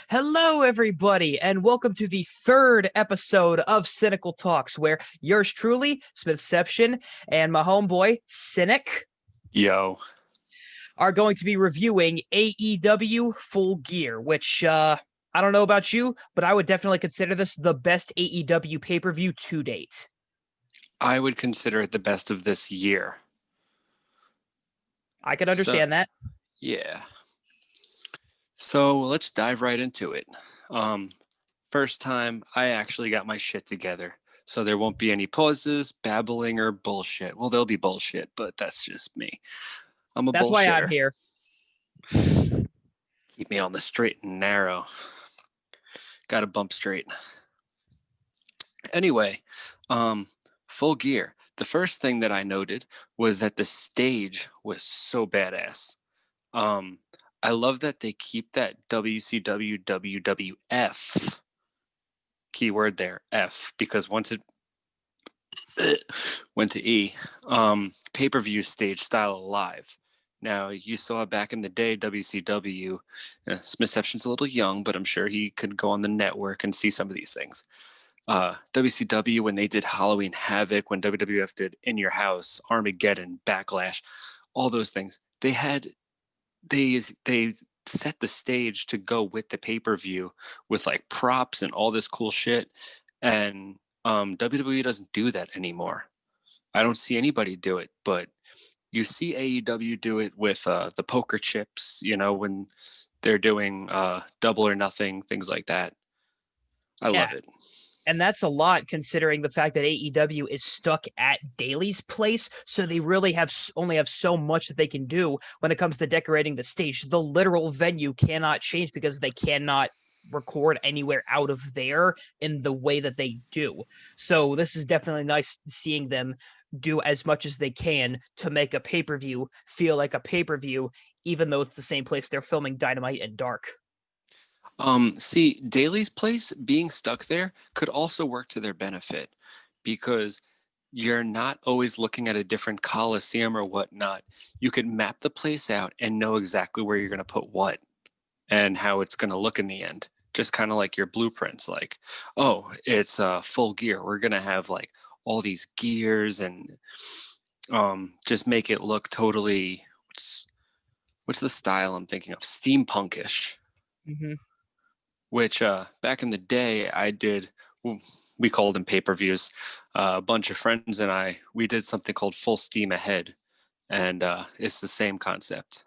Hello, everybody, and welcome to the third episode of SiNiCole Talks, where yours truly, smithception, and my homeboy, SiNiCK, Yo, are going to be reviewing AEW Full Gear, which, I don't know about you, but I would definitely consider this the best AEW pay-per-view to date. I would consider it the best of this year. I can So, understand that. yeah. So let's dive right into it. First time I actually got my shit together. So there won't be any pauses, babbling, or bullshit. Well, there'll be bullshit, but that's just me. I'm a That's why I'm bullshitter. here. Keep me on the straight and narrow. Got to bump straight. Anyway, Full Gear. The first thing that I noted was that the stage was so badass. I love that they keep that WCW WWF keyword there, F, because once it went to E, pay-per-view stage style alive. Now, you saw back in the day, WCW, smithception's a little young, but I'm sure he could go on the network and see some of these things. WCW, when they did Halloween Havoc, when WWF did In Your House, Armageddon, Backlash, all those things, they set the stage to go with the pay-per-view with like props and all this cool shit. And WWE doesn't do that anymore. I don't see anybody do it, but you see AEW do it with the poker chips, when they're doing double or nothing, things like that. I love it. And that's a lot considering the fact that AEW is stuck at Daly's place, so they really only have so much that they can do when it comes to decorating the stage. The literal venue cannot change because they cannot record anywhere out of there in the way that they do. So this is definitely nice seeing them do as much as they can to make a pay-per-view feel like a pay-per-view, even though it's the same place they're filming Dynamite and Dark. See, Daly's place being stuck there could also work to their benefit because you're not always looking at a different coliseum or whatnot. You could map the place out and know exactly where you're going to put what and how it's going to look in the end. Just kind of like your blueprints, like, oh, it's Full Gear. We're going to have like all these gears and just make it look totally, what's the style I'm thinking of? Steampunkish. Mm-hmm. Which back in the day I did, we called them pay-per-views. A bunch of friends and we did something called Full Steam Ahead, and it's the same concept.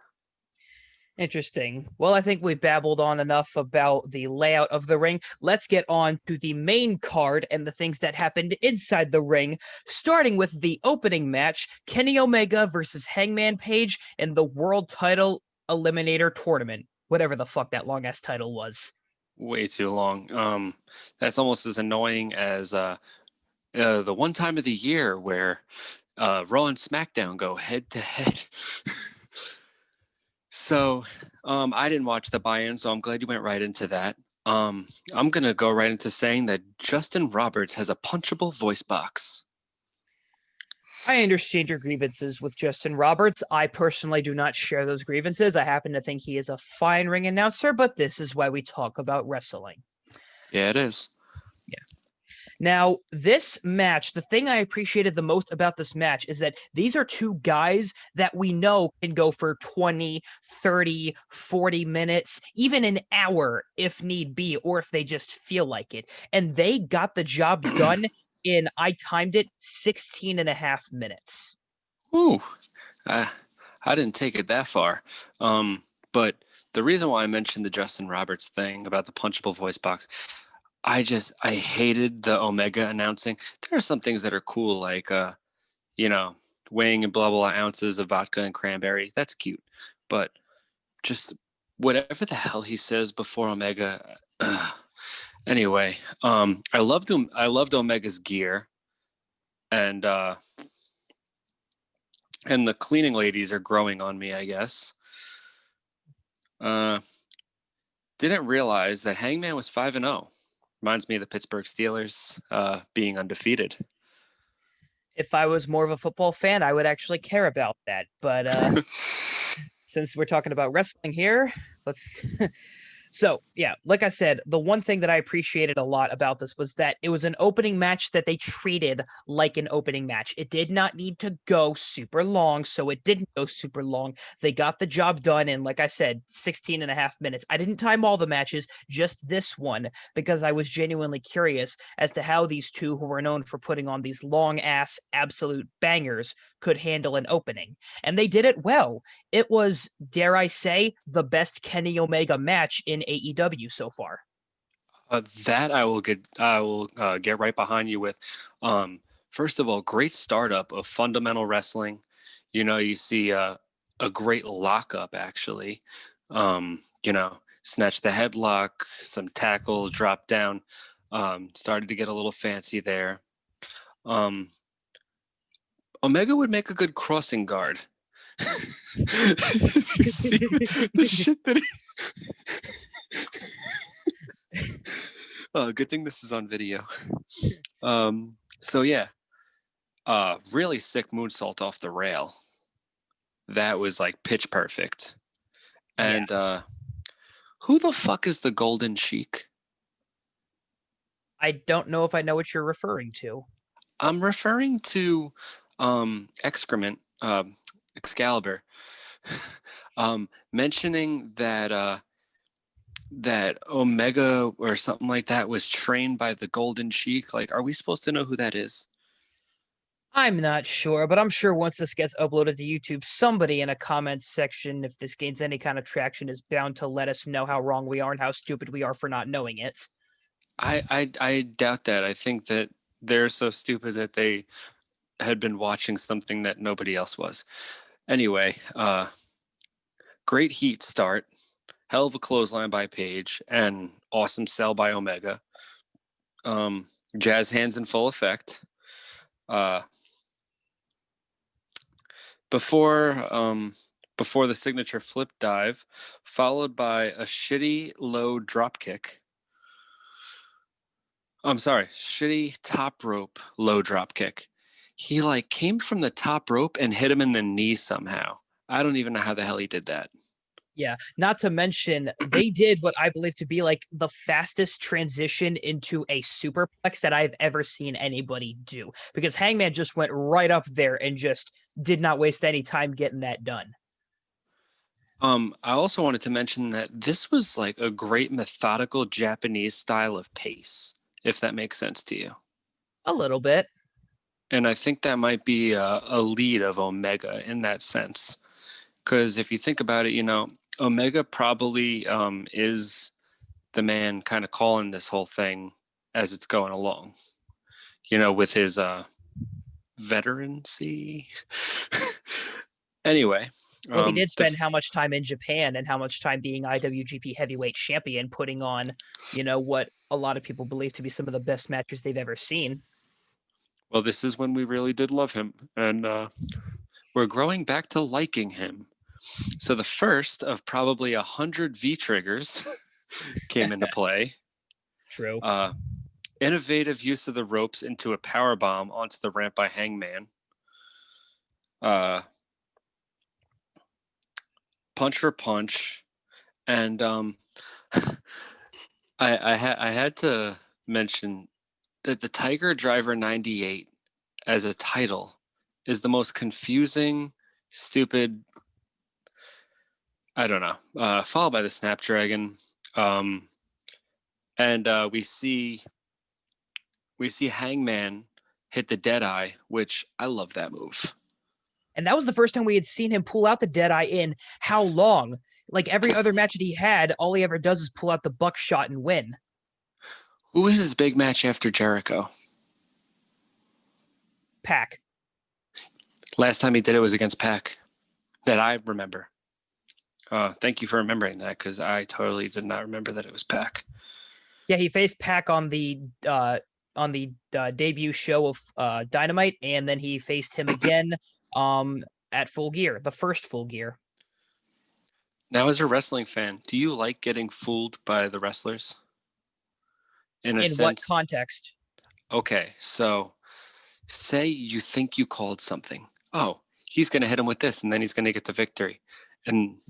Interesting. Well, I think we've babbled on enough about the layout of the ring. Let's get on to the main card and the things that happened inside the ring, starting with the opening match, Kenny Omega versus Hangman Page in the World Title Eliminator Tournament, whatever the fuck that long-ass title was. Way too long. That's almost as annoying as the one time of the year where Raw and SmackDown go head to head. So I didn't watch the buy-in, so I'm glad you went right into that. I'm gonna go right into saying that Justin Roberts has a punchable voice box. I understand your grievances with Justin Roberts. I personally do not share those grievances. I happen to think he is a fine ring announcer, but this is why we talk about wrestling. Yeah, it is. Now, this match, the thing I appreciated the most about this match is that these are two guys that we know can go for 20, 30, 40 minutes, even an hour if need be, or if they just feel like it. And they got the job done I timed it, 16 and a half minutes. Ooh, I didn't take it that far. But the reason why I mentioned the Justin Roberts thing about the punchable voice box, I hated the Omega announcing. There are some things that are cool, like weighing in blah blah ounces of vodka and cranberry. That's cute, but just whatever the hell he says before Omega. Anyway, I loved him. I loved Omega's gear, and the cleaning ladies are growing on me, I guess. Didn't realize that Hangman was 5-0. Reminds me of the Pittsburgh Steelers being undefeated. If I was more of a football fan, I would actually care about that. But since we're talking about wrestling here, let's So, yeah, like I said, the one thing that I appreciated a lot about this was that it was an opening match that they treated like an opening match. It did not need to go super long, so it didn't go super long. They got the job done in, like I said, 16 and a half minutes. I didn't time all the matches, just this one, because I was genuinely curious as to how these two, who were known for putting on these long ass absolute bangers, could handle an opening. And they did it well. It was, dare I say, the best Kenny Omega match in AEW so far. That I will get right behind you with. First of all, great startup of fundamental wrestling. You see a great lockup actually. Snatch the headlock, some tackle, drop down. Started to get a little fancy there. Um, Omega would make a good crossing guard. You see the shit that oh, good thing this is on video. So yeah, really sick moonsault off the rail. That was like pitch perfect. And who the fuck is the Golden Sheik? I don't know if I know what you're referring to. I'm referring to excrement, Excalibur, mentioning that Omega or something like that was trained by the Golden Sheik. Like, are we supposed to know who that is? I'm not sure, but I'm sure once this gets uploaded to YouTube, somebody in a comments section, if this gains any kind of traction, is bound to let us know how wrong we are and how stupid we are for not knowing it. I doubt that. I think that they're so stupid that they had been watching something that nobody else was. Anyway, great heat start, hell of a clothesline by Page, and awesome sell by Omega. Jazz hands in full effect. Before the signature flip dive, followed by a shitty low drop kick. I'm sorry, shitty top rope low drop kick. He like came from the top rope and hit him in the knee somehow. I don't even know how the hell he did that. Yeah, not to mention they did what I believe to be like the fastest transition into a superplex that I've ever seen anybody do, because Hangman just went right up there and just did not waste any time getting that done. I also wanted to mention that this was like a great methodical Japanese style of pace, if that makes sense to you. A little bit. And I think that might be a lead of Omega in that sense. Because if you think about it, Omega probably is the man kind of calling this whole thing as it's going along, with his veterancy. Anyway. Well, he did spend how much time in Japan and how much time being IWGP Heavyweight Champion, putting on, what a lot of people believe to be some of the best matches they've ever seen. Well, this is when we really did love him, and we're growing back to liking him. So the first of probably 100 V-triggers came into play. True. Innovative use of the ropes into a power bomb onto the ramp by Hangman. Punch for punch, and I had to mention that the Tiger Driver 98 as a title is the most confusing, stupid. I don't know. Followed by the Snapdragon, and we see Hangman hit the Deadeye, which I love that move. And that was the first time we had seen him pull out the Deadeye in how long? Like every other match that he had, all he ever does is pull out the buckshot and win. Who was his big match after Jericho? Pac. Last time he did it was against Pac, that I remember. Thank you for remembering that, because I totally did not remember that it was Pac. Yeah, he faced Pac on the debut show of Dynamite, and then he faced him again at Full Gear, the first Full Gear. Now, as a wrestling fan, do you like getting fooled by the wrestlers? In what context? Okay, so say you think you called something. Oh, he's going to hit him with this, and then he's going to get the victory. And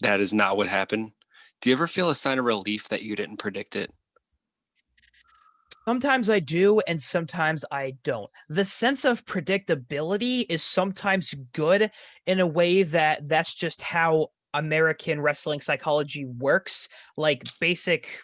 that is not what happened. Do you ever feel a sign of relief that you didn't predict it? Sometimes I do, and sometimes I don't. The sense of predictability is sometimes good in a way that that's just how American wrestling psychology works. Like basic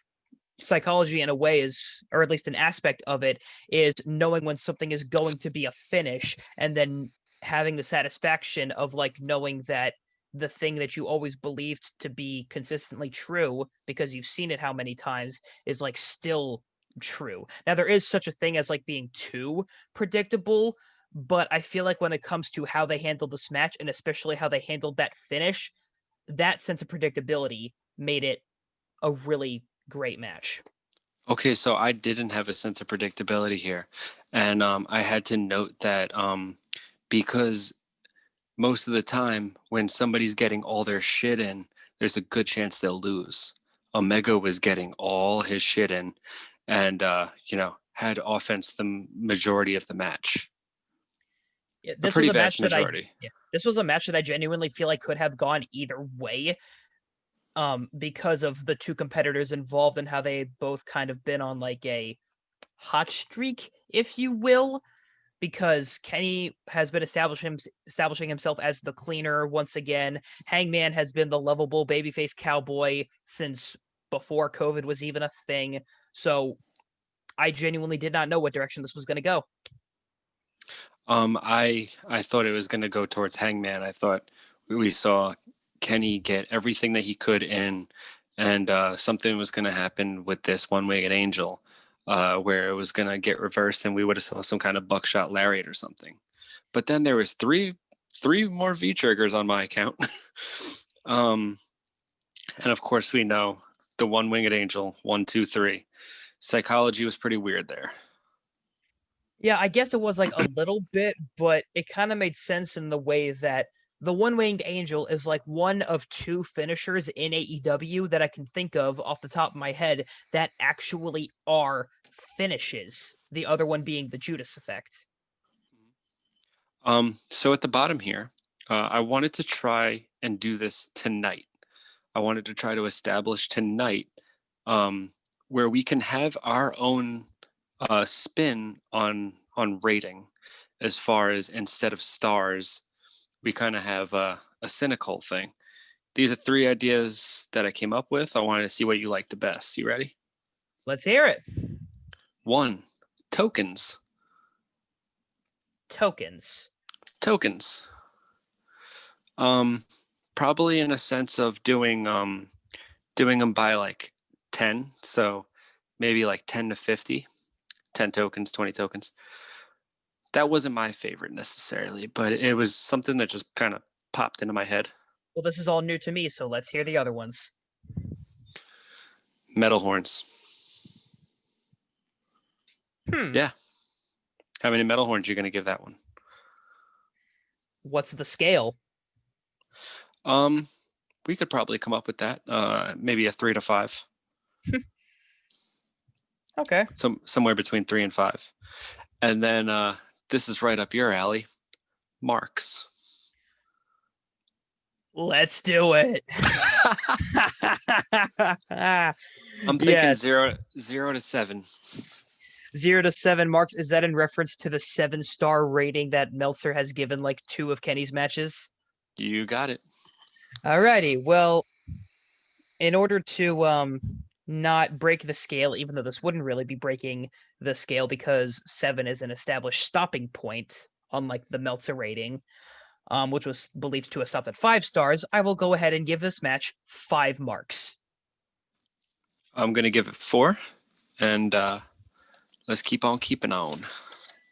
psychology in a way is, or at least an aspect of it, is knowing when something is going to be a finish and then having the satisfaction of like knowing that the thing that you always believed to be consistently true because you've seen it how many times is like still true. Now there is such a thing as like being too predictable, but I feel like when it comes to how they handled this match and especially how they handled that finish, that sense of predictability made it a really great match. Okay, so I didn't have a sense of predictability here. And I had to note that because most of the time when somebody's getting all their shit in, there's a good chance they'll lose. Omega was getting all his shit in and, had offense the majority of the match, Yeah, a this was pretty a match vast that I majority. yeah, this was a match that I genuinely feel like could have gone either way. Because of the two competitors involved and how they both kind of been on like a hot streak, if you will, because Kenny has been establishing himself as the cleaner once again. Hangman has been the lovable babyface cowboy since before COVID was even a thing. So I genuinely did not know what direction this was going to go. I thought it was going to go towards Hangman. I thought we saw Kenny get everything that he could in, and something was going to happen with this one-winged angel, where it was going to get reversed, and we would have saw some kind of buckshot lariat or something. But then there was three more V triggers on my account, and of course we know the one-winged angel, 1, 2, 3. Psychology was pretty weird there. Yeah, I guess it was like a little bit, but it kind of made sense in the way that the One Winged Angel is like one of two finishers in AEW that I can think of off the top of my head that actually are finishes. The other one being the Judas effect. So at the bottom here, I wanted to try and do this tonight. I wanted to try to establish tonight um, where we can have our own spin on rating, as far as instead of stars, we kind of have a SiNiCole thing. These are 3 ideas that I came up with. I wanted to see what you like the best. You ready? Let's hear it. 1, tokens. Tokens. Tokens. Um, Probably in a sense of doing them by like 10, so maybe like 10 to 50, 10 tokens, 20 tokens. That wasn't my favorite necessarily, but it was something that just kind of popped into my head. Well, this is all new to me, so let's hear the other ones. Metal horns. Yeah. How many metal horns are you going to give that one? What's the scale? We could probably come up with that. Maybe a 3 to 5. Okay. Somewhere between 3 and 5. And then this is right up your alley. Marks. Let's do it. I'm thinking Yes. 0 to 7. 0 to 7 marks. Is that in reference to the 7-star rating that Meltzer has given like 2 of Kenny's matches? You got it. Alrighty. Well, in order to not break the scale, even though this wouldn't really be breaking the scale because 7 is an established stopping point, unlike the Meltzer rating, which was believed to have stopped at 5 stars, I will go ahead and give this match 5 marks. I'm going to give it 4, and let's keep on keeping on.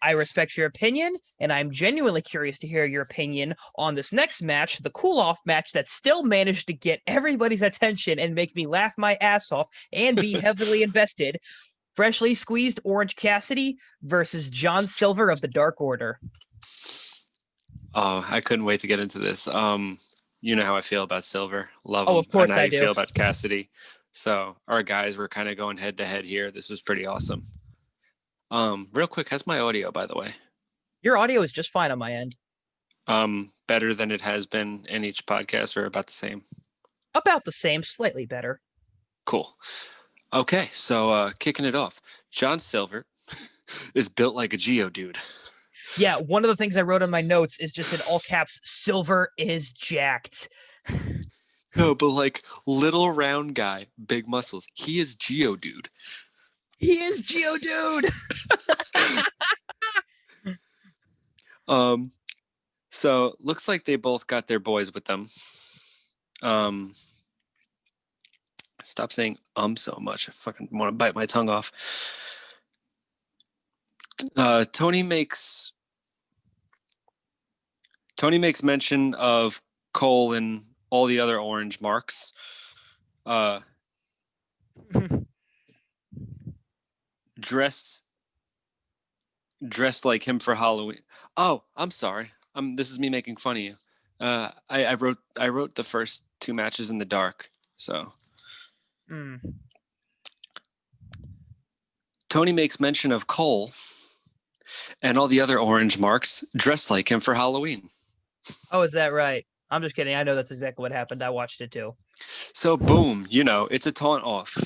I respect your opinion, and I'm genuinely curious to hear your opinion on this next match, the cool-off match that still managed to get everybody's attention and make me laugh my ass off and be heavily invested. Freshly squeezed Orange Cassidy versus John Silver of the Dark Order. Oh, I couldn't wait to get into this. You know how I feel about Silver. Love him. Oh, of course and I I do. feel about Cassidy. So our guys were kind of going head to head here. This was pretty awesome. Real quick, how's my audio, by the way? Your audio is just fine on my end. Better than it has been in each podcast, or about the same? About the same, slightly better. Cool. Okay, so kicking it off, John Silver is built like a Geodude. Yeah, one of the things I wrote in my notes is just in all caps, Silver is jacked. No, but like little round guy, big muscles. He is Geodude. He is Geodude. Um, so looks like they both got their boys with them. Um, stop saying so much. I fucking want to bite my tongue off. Tony makes mention of Cole and all the other orange marks. Dressed like him for Halloween. Oh, I'm sorry. This is me making fun of you. I wrote the first two matches in the dark. So Tony makes mention of Cole and all the other orange marks dressed like him for Halloween. Oh, is that right? I'm just kidding. I know that's exactly what happened. I watched it too. So boom, it's a taunt off.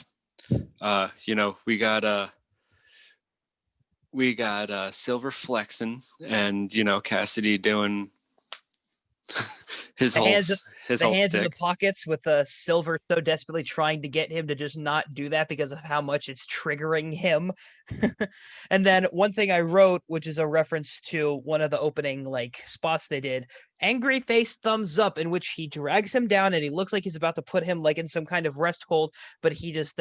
We got Silver flexing and Cassidy doing his whole hands in the stick. pockets with Silver so desperately trying to get him to just not do that because of how much it's triggering him. And then one thing I wrote, which is a reference to one of the opening spots they did, angry face thumbs up, in which he drags him down and he looks like he's about to put him in some kind of rest hold, but he just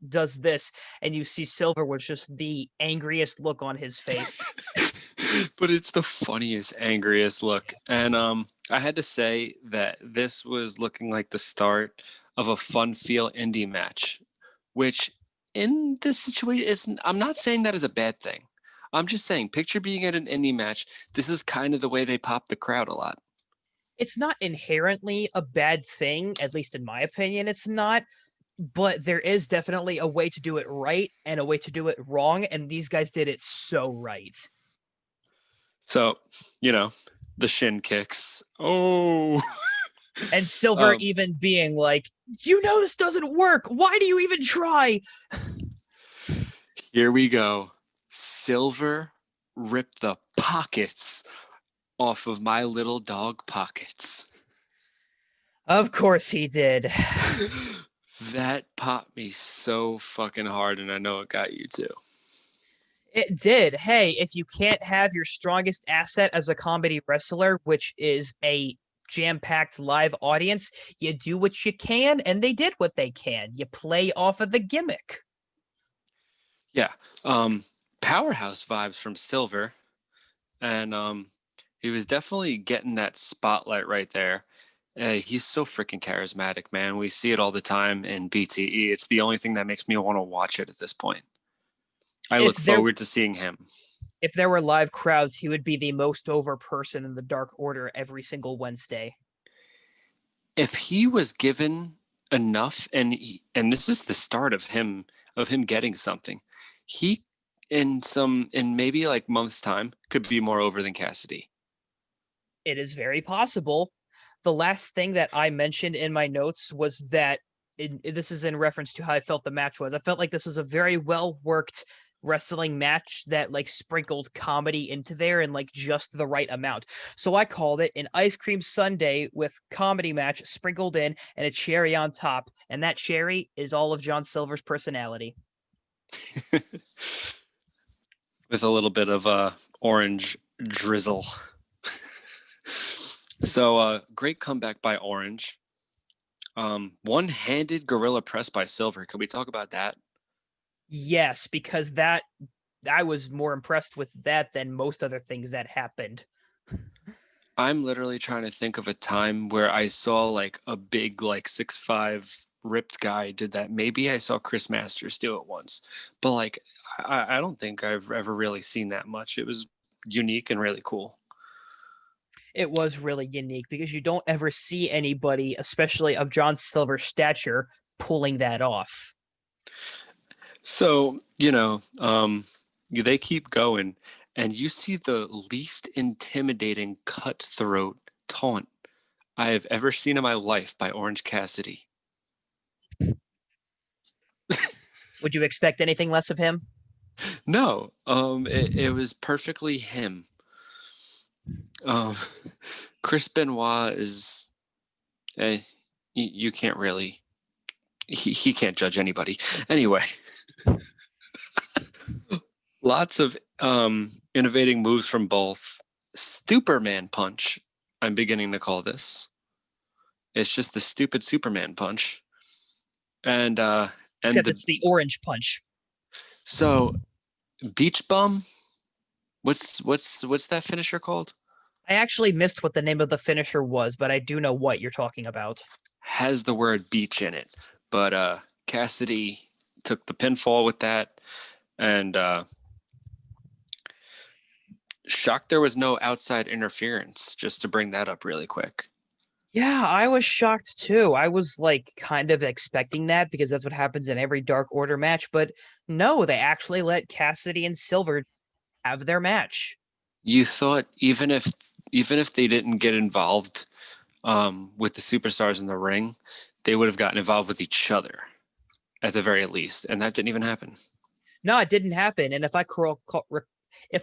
does this, and you see Silver with just the angriest look on his face. But it's the funniest, angriest look. And I had to say that this was looking like the start of a fun feel indie match, which in this situation I'm not saying that is a bad thing. I'm just saying, picture being at an indie match. This is kind of the way they pop the crowd a lot. It's not inherently a bad thing, at least in my opinion, it's not. But there is definitely a way to do it right and a way to do it wrong, and these guys did it so right. So, the shin kicks. Oh. And Silver even being like, this doesn't work. Why do you even try? Here we go. Silver ripped the pockets off of my little dog pockets. Of course he did. That popped me so fucking hard, and I know it got you too. It did. Hey, if you can't have your strongest asset as a comedy wrestler, which is a jam-packed live audience, you do what you can, and they did what they can. You play off of the gimmick. Yeah. Powerhouse vibes from Silver. And he was definitely getting that spotlight right there. He's so freaking charismatic, man. We see it all the time in BTE. It's the only thing that makes me want to watch it at this point. I look forward to seeing him. If there were live crowds, he would be the most over person in the Dark Order every single Wednesday. If he was given enough, and this is the start of him getting something, he in maybe months' time could be more over than Cassidy. It is very possible. The last thing that I mentioned in my notes was that this is in reference to how I felt the match was. I felt like this was a very well worked wrestling match that sprinkled comedy into there and just the right amount. So I called it an ice cream sundae with comedy match sprinkled in and a cherry on top. And that cherry is all of John Silver's personality. With a little bit of orange drizzle. So great comeback by Orange. One-handed gorilla press by Silver. Can we talk about that? Yes, because I was more impressed with that than most other things that happened. I'm literally trying to think of a time where I saw a big 6'5" ripped guy did that. Maybe I saw Chris Masters do it once, but I don't think I've ever really seen that much. It was unique and really cool. It was really unique because you don't ever see anybody, especially of John Silver's stature, pulling that off. So, they keep going, and you see the least intimidating cutthroat taunt I have ever seen in my life by Orange Cassidy. Would you expect anything less of him? No, it was perfectly him. Um, Chris Benoit is, eh, you can't really, he can't judge anybody. Anyway, lots of innovating moves from both. Superman punch, I'm beginning to call this. It's just the stupid Superman punch. And Except the it's the orange punch. so beach bum. What's that finisher called? I actually missed what the name of the finisher was, but I do know what you're talking about. Has the word beach in it, but Cassidy took the pinfall with that, and shocked there was no outside interference. Just to bring that up really quick. Yeah, I was shocked too. I was like kind of expecting that because that's what happens in every Dark Order match, but no, they actually let Cassidy and Silver have their match. You thought even if they didn't get involved with the superstars in the ring, they would have gotten involved with each other at the very least, and that didn't even happen. No, it didn't happen. And if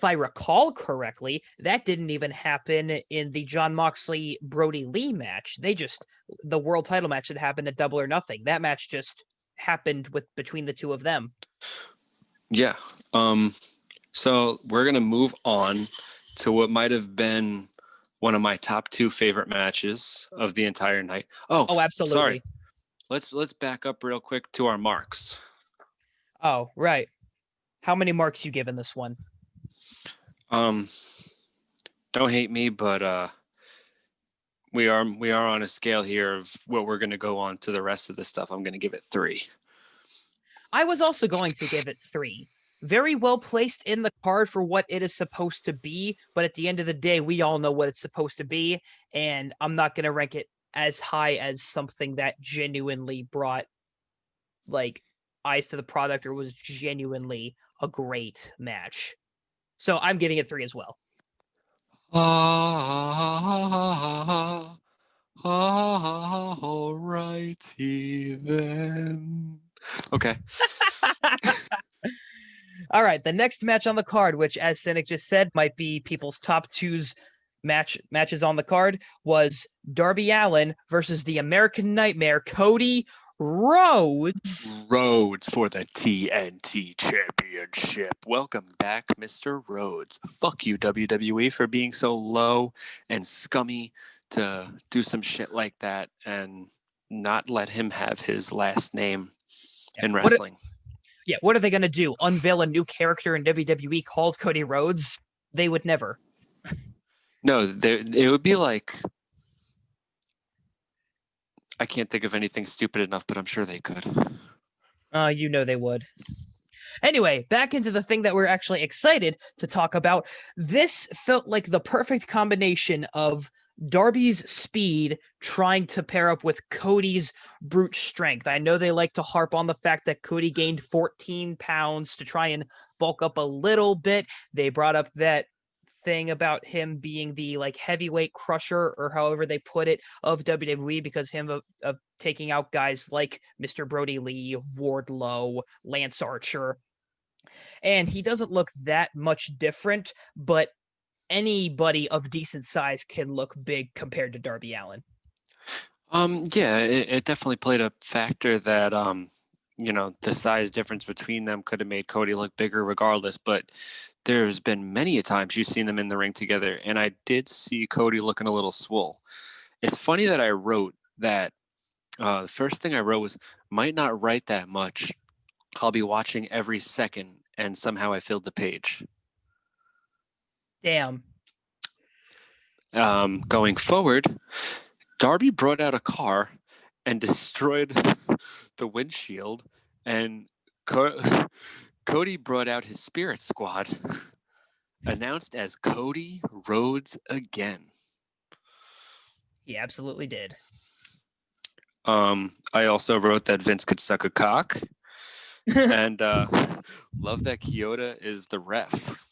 I recall correctly, that didn't even happen in the John Moxley Brody Lee match. The world title match that happened at Double or Nothing. That match just happened between the two of them. Yeah. So we're gonna move on to what might have been one of my top two favorite matches of the entire night. Oh, Sorry. absolutely. Let's back up real quick to our marks. Oh, right. How many marks you given this one? Um, don't hate me, but we are on a scale here of what we're gonna go on to the rest of the stuff. I'm gonna give it 3. I was also going to give it 3. Very well placed in the card for what it is supposed to be, but at the end of the day, we all know what it's supposed to be, and I'm not going to rank it as high as something that genuinely brought like eyes to the product or was genuinely a great match. So I'm giving it 3 as well. All righty then. Okay. All right, the next match on the card, which, as Cynic just said, might be people's top two's matches on the card, was Darby Allin versus the American Nightmare, Cody Rhodes. Rhodes for the TNT Championship. Welcome back, Mr. Rhodes. Fuck you, WWE, for being so low and scummy to do some shit like that and not let him have his last name in wrestling. What are they going to do? Unveil a new character in WWE called Cody Rhodes? They would never. No, it would be like, I can't think of anything stupid enough, but I'm sure they could. You know they would. Anyway, back into the thing that we're actually excited to talk about. This felt like the perfect combination of Darby's speed trying to pair up with Cody's brute strength. I know they like to harp on the fact that Cody gained 14 pounds to try and bulk up a little bit. They brought up that thing about him being the like heavyweight crusher or however they put it of WWE because him of taking out guys like Mr. Brody Lee, Wardlow, Lance Archer. And he doesn't look that much different, but anybody of decent size can look big compared to Darby Allin. Yeah, it definitely played a factor that the size difference between them could have made Cody look bigger regardless, but there's been many a times you've seen them in the ring together, and I did see Cody looking a little swole. It's funny that I wrote that the first thing I wrote was, might not write that much. I'll be watching every second, and somehow I filled the page. Damn. Going forward, Darby brought out a car and destroyed the windshield, and Cody brought out his Spirit Squad, announced as Cody Rhodes again. He absolutely did. I also wrote that Vince could suck a cock, and love that Kyoto is the ref.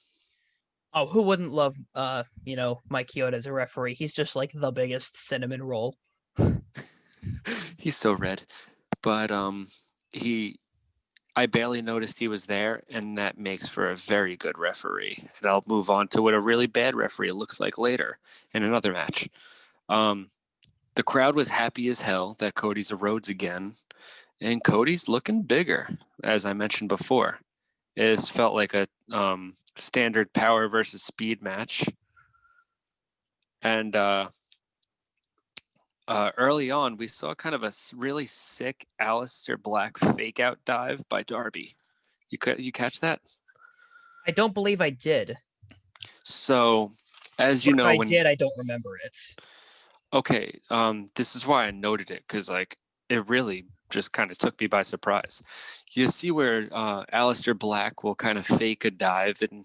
Oh, who wouldn't love Mike Chioda as a referee? He's just like the biggest cinnamon roll. He's so red, but he I barely noticed he was there, and that makes for a very good referee. And I'll move on to what a really bad referee looks like later in another match. Um, the crowd was happy as hell that Cody's a Rhodes again, and Cody's looking bigger, as I mentioned before. It felt like a standard power versus speed match. And early on, we saw kind of a really sick Aleister Black fake out dive by Darby. You catch that? I don't believe I did. So, as you But if know, I when did, I don't remember it. okay, this is why I noted it because like it really just kind of took me by surprise. You see where Aleister Black will kind of fake a dive and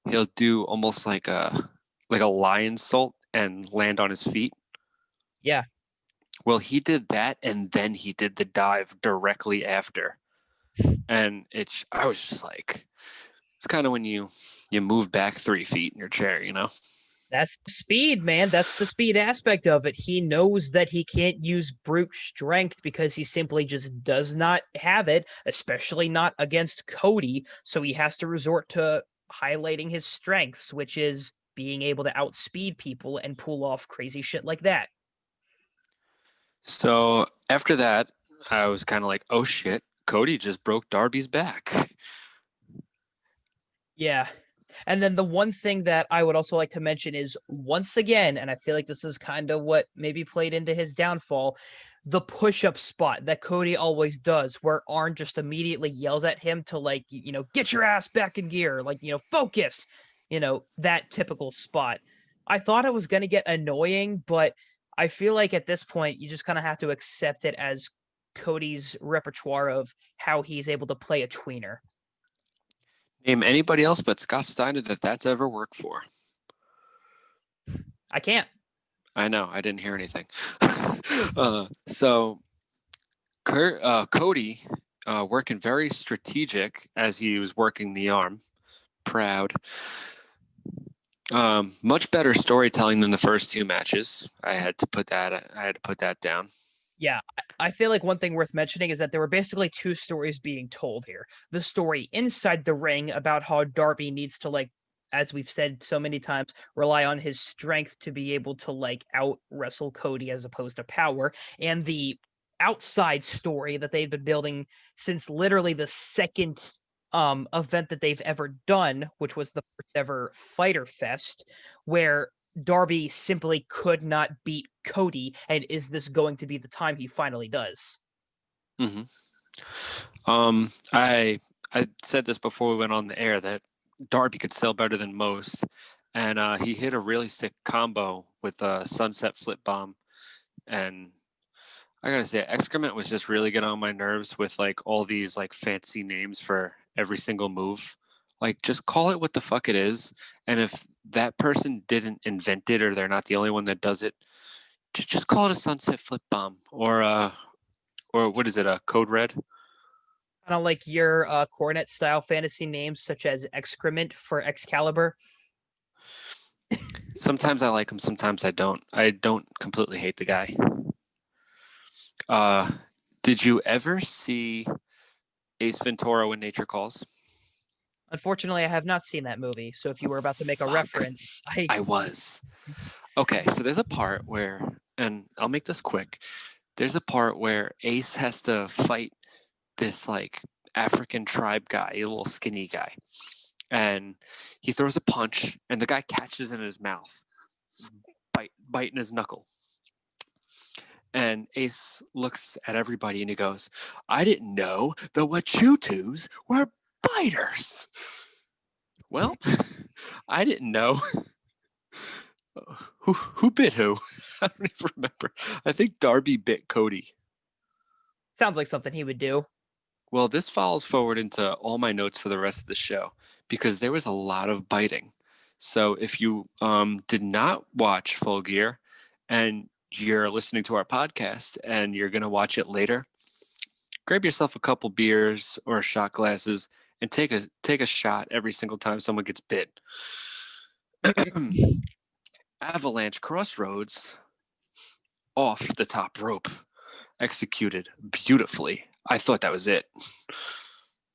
he'll do almost like a lion salt and land on his feet. Yeah. Well, he did that and then he did the dive directly after. And I was just like, it's kind of when you move back 3 feet in your chair, you know? That's the speed, man. That's the speed aspect of it. He knows that he can't use brute strength because he simply just does not have it, especially not against Cody. So he has to resort to highlighting his strengths, which is being able to outspeed people and pull off crazy shit like that. So after that, I was kind of like, oh shit, Cody just broke Darby's back. Yeah. And then the one thing that I would also like to mention is once again, and I feel like this is kind of what maybe played into his downfall, the push-up spot that Cody always does, where Arn just immediately yells at him to like, get your ass back in gear, like, focus, that typical spot. I thought it was going to get annoying, but I feel like at this point, you just kind of have to accept it as Cody's repertoire of how he's able to play a tweener. Name anybody else but Scott Steiner that's ever worked for. I can't. I know, I didn't hear anything. So Cody working very strategic as he was working the arm. Proud. Much better storytelling than the first 2 matches. I had to put that down. Yeah, I feel like one thing worth mentioning is that there were basically 2 stories being told here. The story inside the ring about how Darby needs to, like, as we've said so many times, rely on his strength to be able to, like, out wrestle Cody as opposed to power. And the outside story that they've been building since literally the second event that they've ever done, which was the first ever Fighter Fest, where Darby simply could not beat Cody, and is this going to be the time he finally does? Mm-hmm. I said this before we went on the air that Darby could sell better than most, and he hit a really sick combo with a sunset flip bomb, and I gotta say, excrement was just really getting on my nerves with like all these like fancy names for every single move. Like, just call it what the fuck it is, and if that person didn't invent it or they're not the only one that does it, just call it a sunset flip bomb or what is it, a code red? Kind of like your Coronet style fantasy names, such as Excrement for Excalibur. Sometimes I like him, sometimes I don't. I don't completely hate the guy. Did you ever see Ace Ventura When Nature Calls? Unfortunately, I have not seen that movie, so if you were about to make a reference, I was. Okay, so there's a part where, and I'll make this quick. There's a part where Ace has to fight this like African tribe guy, a little skinny guy. And he throws a punch and the guy catches in his mouth, biting his knuckle. And Ace looks at everybody and he goes, I didn't know the Wachutus were biters. Well, I didn't know. Who bit who? I don't even remember. I think Darby bit Cody. Sounds like something he would do. Well, this follows forward into all my notes for the rest of the show because there was a lot of biting. So if you did not watch Full Gear and you're listening to our podcast and you're going to watch it later, grab yourself a couple beers or shot glasses and take a shot every single time someone gets bit. Avalanche Crossroads off the top rope, executed beautifully. I thought that was it.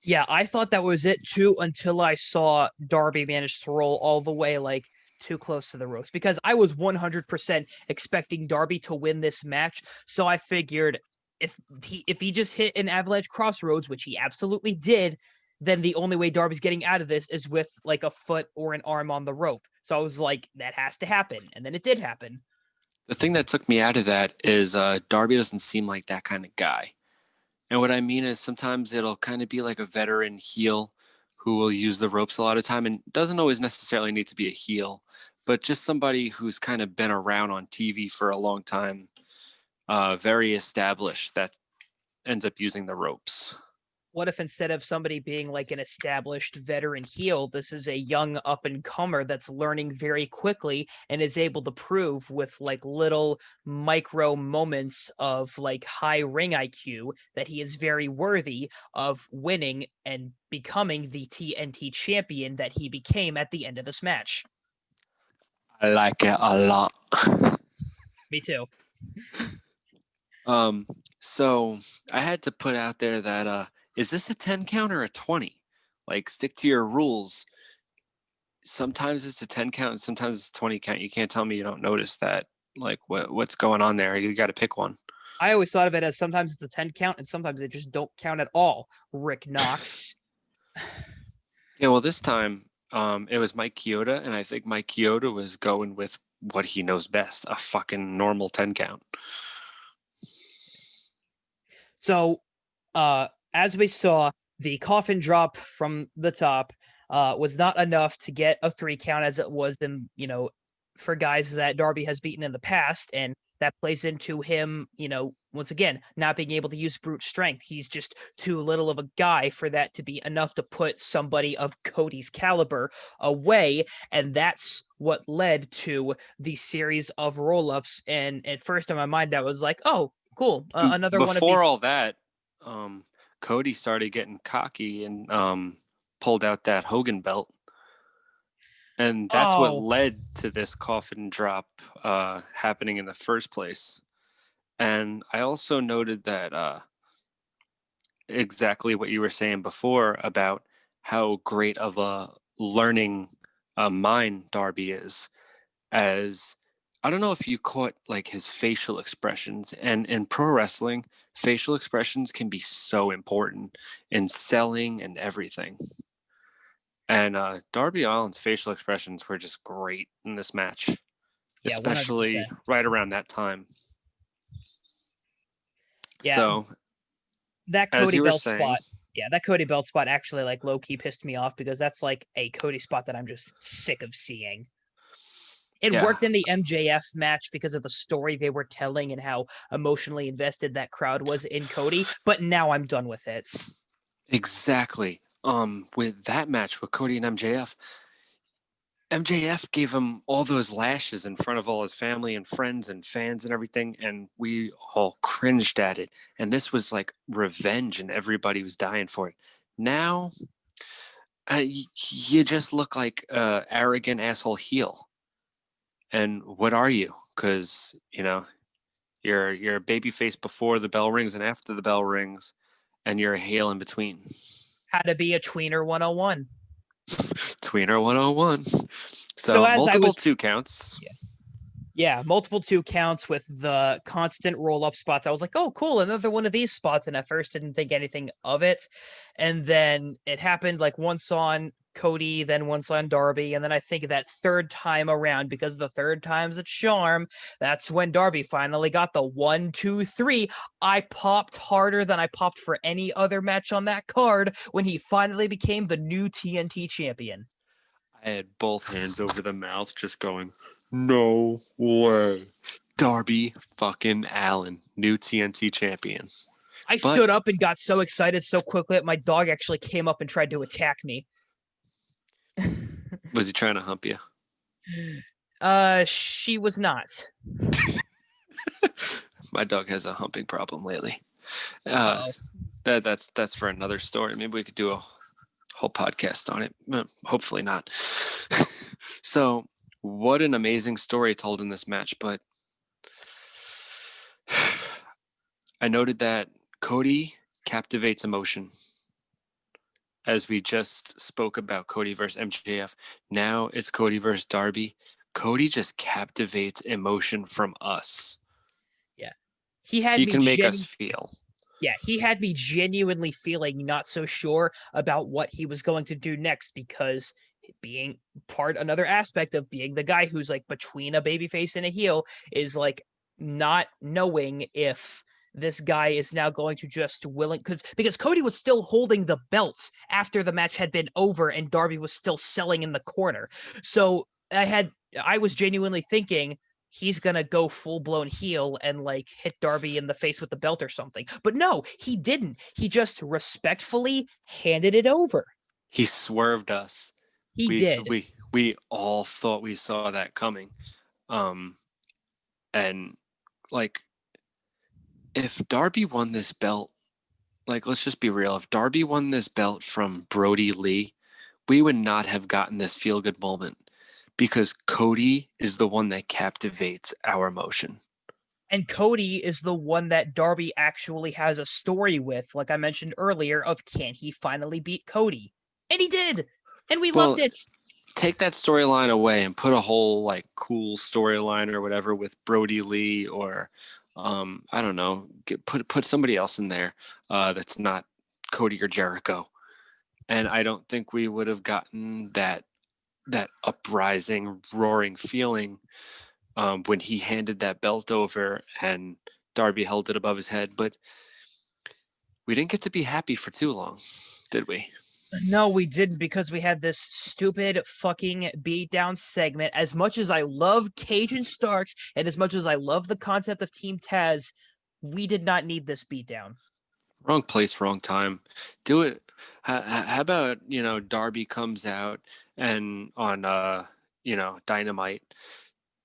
Yeah, I thought that was it too until I saw Darby manage to roll all the way like too close to the ropes because I was 100% expecting Darby to win this match. So I figured if he just hit an Avalanche Crossroads, which he absolutely did, then the only way Darby's getting out of this is with like a foot or an arm on the rope. So I was like, that has to happen, and then it did happen. The thing that took me out of that is Darby doesn't seem like that kind of guy. And what I mean is sometimes it'll kind of be like a veteran heel who will use the ropes a lot of time and doesn't always necessarily need to be a heel, but just somebody who's kind of been around on TV for a long time, very established that ends up using the ropes. What if instead of somebody being like an established veteran heel, this is a young up and comer that's learning very quickly and is able to prove with like little micro moments of like high ring IQ that he is very worthy of winning and becoming the TNT champion that he became at the end of this match? I like it a lot. Me too. Um, so I had to put out there that is this a 10 count or a 20? Like stick to your rules. Sometimes it's a 10 count and sometimes it's a 20 count. You can't tell me you don't notice that. Like what's going on there? You got to pick one. I always thought of it as sometimes it's a 10 count and sometimes they just don't count at all. Rick Knox. Yeah, well, this time it was Mike Chioda, and I think Mike Chioda was going with what he knows best, a fucking normal 10 count. So, as we saw, the coffin drop from the top was not enough to get a 3 count as it was in, for guys that Darby has beaten in the past. And that plays into him, once again, not being able to use brute strength. He's just too little of a guy for that to be enough to put somebody of Cody's caliber away. And that's what led to the series of roll ups. And at first in my mind, I was like, oh, cool. Another one of Before these. all that, Cody started getting cocky and pulled out that Hogan belt. And that's what Oh, led to this coffin drop happening in the first place. And I also noted that exactly what you were saying before about how great of a learning mind Darby is. As I don't know if you caught like his facial expressions, and in pro wrestling, facial expressions can be so important in selling and everything. And Darby Allin's facial expressions were just great in this match, yeah, especially 100%. right around that time. Yeah, So, that as Cody you were belt saying, spot. Yeah, that Cody belt spot actually like low key pissed me off because that's like a Cody spot that I'm just sick of seeing. It yeah, worked in the MJF match because of the story they were telling and how emotionally invested that crowd was in Cody, but now I'm done with it. exactly. With that match with Cody and MJF gave him all those lashes in front of all his family and friends and fans and everything, and we all cringed at it. And this was like revenge, and everybody was dying for it. Now, you just look like a arrogant asshole heel. And what are you? Because you're a baby face before the bell rings and after the bell rings, and you're a heel in between. How to be a tweener 101. Tweener 101. So So as I multiple was two counts. Yeah, multiple 2 counts with the constant roll up spots. I was like, oh, cool, another one of these spots. And at first didn't think anything of it. And then it happened like once on Cody, then once on Darby. And then I think that third time around, because the third time's a charm, that's when Darby finally got the 1, 2, 3. I popped harder than I popped for any other match on that card when he finally became the new TNT champion. I had both hands over the mouth just going, no way. Darby fucking Allen, new TNT champion. I But stood up and got so excited so quickly that my dog actually came up and tried to attack me. was he trying to hump you? She was not. My dog has a humping problem lately. Oh, That's for another story. Maybe we could do a whole podcast on it. Hopefully not. So, what an amazing story told in this match. But I noted that Cody captivates emotion. as we just spoke about Cody versus MJF, now it's Cody versus Darby. Cody just captivates emotion from us. Yeah. He had He me can make us feel. Yeah, he had me genuinely feeling not so sure about what he was going to do next because being another aspect of being the guy who's like between a babyface and a heel is like not knowing if this guy is now going to just because Cody was still holding the belt after the match had been over and Darby was still selling in the corner. So I was genuinely thinking he's gonna go full blown heel and like hit Darby in the face with the belt or something. But no, he didn't. He just respectfully handed it over. He swerved us. He We did. we all thought we saw that coming. Um, and like if Darby won this belt, like let's just be real, if Darby won this belt from Brody Lee, we would not have gotten this feel good moment because Cody is the one that captivates our emotion. And Cody is the one that Darby actually has a story with, like I mentioned earlier, of can he finally beat Cody? And he did. And we Well, loved it. take that storyline away and put a whole like cool storyline or whatever with Brody Lee or I don't know, put somebody else in there that's not Cody or Jericho. And I don't think we would have gotten that uprising, roaring feeling when he handed that belt over and Darby held it above his head. But we didn't get to be happy for too long, did we? No, we didn't because we had this stupid fucking beatdown segment. As much as I love Cage and Starks and as much as I love the concept of Team Taz, we did not need this beatdown. Wrong place, wrong time. Do it. How about Darby comes out and on Dynamite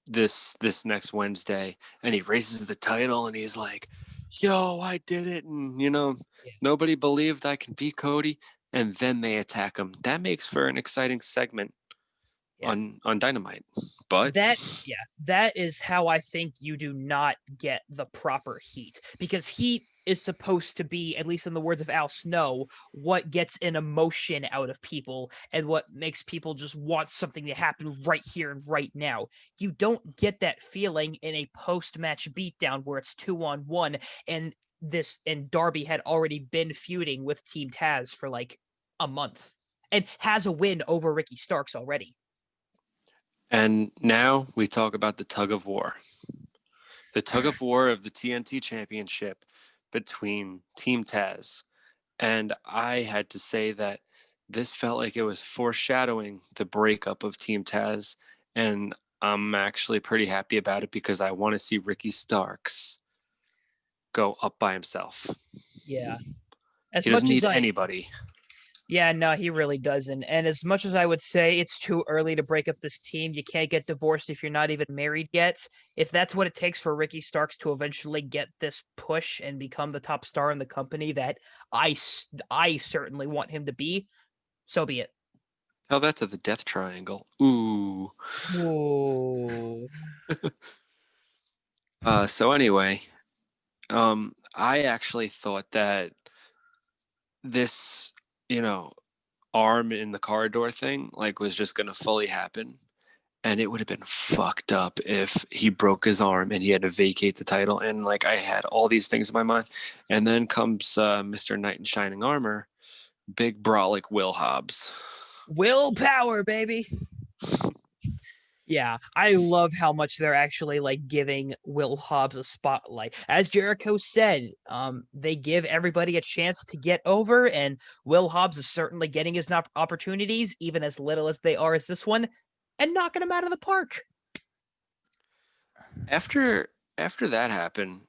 this next Wednesday, and he raises the title and he's like, "Yo, I did it," and nobody believed I can beat Cody, and then they attack him. That makes for an exciting segment Yeah. on Dynamite. But That is how I think you do not get the proper heat because heat is supposed to be, at least in the words of Al Snow, what gets an emotion out of people and what makes people just want something to happen right here and right now. You don't get that feeling in a post-match beatdown where it's 2-on-1 and Darby had already been feuding with Team Taz for like a month and has a win over Ricky Starks already. And now we talk about the tug of war. The tug of war of the TNT Championship between Team Taz. And I had to say that this felt like it was foreshadowing the breakup of Team Taz. And I'm actually pretty happy about it because I want to see Ricky Starks go up by himself. Yeah. He doesn't need anybody. Yeah, no, he really doesn't. And as much as I would say it's too early to break up this team, you can't get divorced if you're not even married yet. If that's what it takes for Ricky Starks to eventually get this push and become the top star in the company that I certainly want him to be, so be it. Tell that to the Death Triangle. Ooh. Ooh. So anyway, I actually thought that this, arm in the corridor thing, like, was just gonna fully happen. And it would have been fucked up if he broke his arm and he had to vacate the title. And like I had all these things in my mind. And then comes Mr. Knight in Shining Armor, big brolic Will Hobbs. Willpower, baby. Yeah, I love how much they're actually like giving Will Hobbs a spotlight. As Jericho said, they give everybody a chance to get over, and Will Hobbs is certainly getting his opportunities, even as little as they are as this one, and knocking him out of the park. After that happened,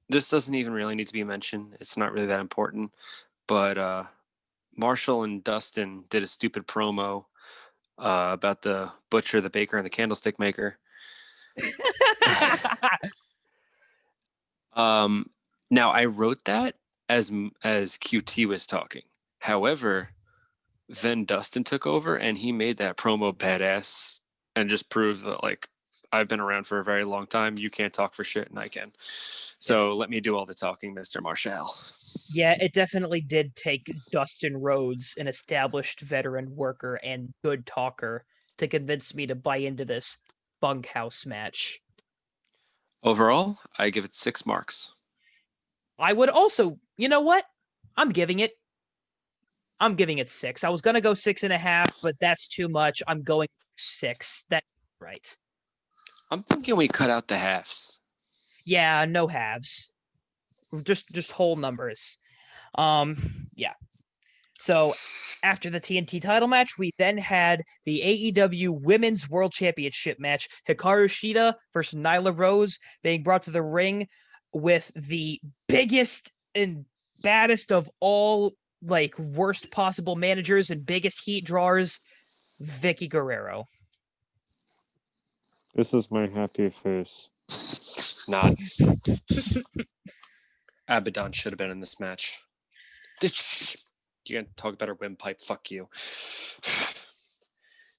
this doesn't even really need to be mentioned. It's not really that important. But Marshall and Dustin did a stupid promo about the butcher, the baker, and the candlestick maker. Now I wrote that as QT was talking. However, then Dustin took over and he made that promo badass and just proved that like I've been around for a very long time. You can't talk for shit, and I can. So let me do all the talking, Mr. Marshall. Yeah, it definitely did take Dustin Rhodes, an established veteran worker and good talker, to convince me to buy into this bunkhouse match. Overall, I give it 6 marks. I would also, you know what? I'm giving it 6. I was gonna go 6.5, but that's too much. I'm going 6. That's right. I'm thinking we cut out the halves. Yeah, no halves. Just whole numbers. Yeah. So after the TNT title match, we then had the AEW Women's World Championship match. Hikaru Shida versus Nyla Rose being brought to the ring with the biggest and baddest of all, like, worst possible managers and biggest heat drawers, Vicky Guerrero. This is my happy face. Not. Abaddon should have been in this match. You gonna talk about her windpipe? Fuck you.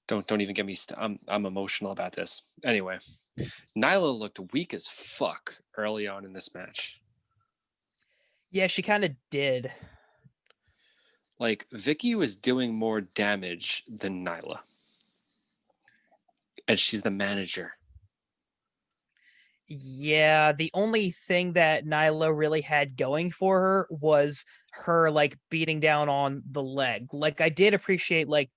Don't even get me. I'm emotional about this. Anyway, Nyla looked weak as fuck early on in this match. Yeah, she kind of did. Like, Vicky was doing more damage than Nyla, and she's the manager. Yeah, the only thing that Nyla really had going for her was her, like, beating down on the leg. Like, I did appreciate, like,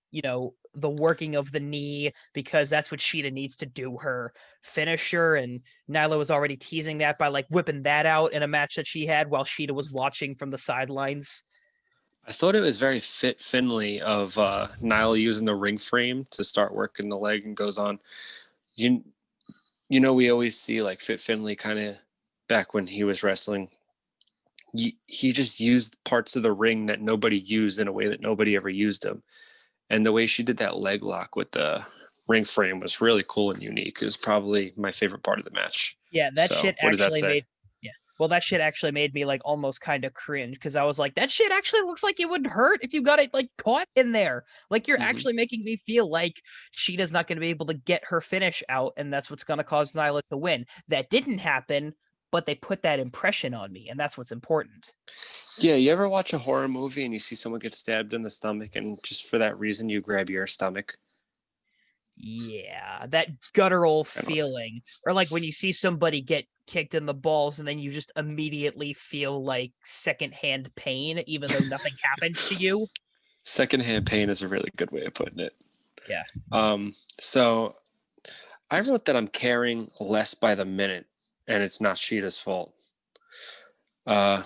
the working of the knee, because that's what Sheeta needs to do her finisher, and Nyla was already teasing that by, like, whipping that out in a match that she had while Sheeta was watching from the sidelines. I thought it was very Finley of Nyla using the ring frame to start working the leg and goes on. We always see, like, Fit Finley kind of back when he was wrestling. He just used parts of the ring that nobody used in a way that nobody ever used them. And the way she did that leg lock with the ring frame was really cool and unique. It was probably my favorite part of the match. Yeah, that shit what does that actually say? Well, that shit actually made me, like, almost kind of cringe, because I was like, that shit actually looks like it would hurt if you got it, like, caught in there. Like, you're actually making me feel like Sheeta's not going to be able to get her finish out, and that's what's going to cause Nyla to win. That didn't happen, but they put that impression on me, and that's what's important. Yeah, you ever watch a horror movie and you see someone get stabbed in the stomach, and just for that reason you grab your stomach? Yeah, that guttural feeling. Or, like, when you see somebody get kicked in the balls and then you just immediately feel, like, secondhand pain, even though nothing happens to you. Secondhand pain is a really good way of putting it. Yeah. So I wrote that I'm caring less by the minute, and it's not Sheeta's fault. Now,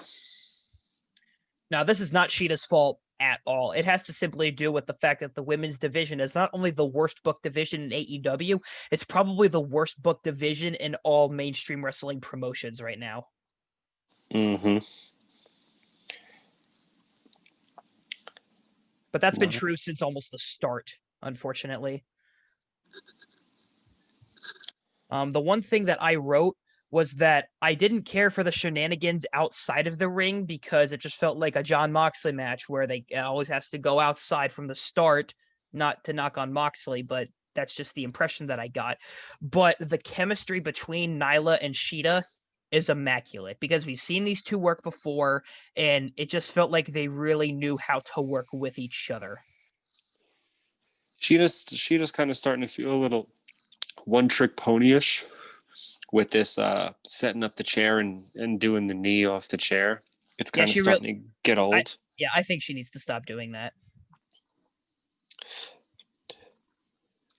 this is not Sheeta's fault at all. It has to simply do with the fact that the women's division is not only the worst booked division in AEW, it's probably the worst booked division in all mainstream wrestling promotions right now. Mm-hmm. But that's been true since almost the start, unfortunately. The one thing that I wrote was that I didn't care for the shenanigans outside of the ring, because it just felt like a Jon Moxley match where they always has to go outside from the start, not to knock on Moxley, but that's just the impression that I got. But the chemistry between Nyla and Sheeta is immaculate, because we've seen these two work before, and it just felt like they really knew how to work with each other. Sheeta's kind of starting to feel a little one-trick pony-ish with this setting up the chair and doing the knee off the chair. It's kind of starting to get old. I think she needs to stop doing that.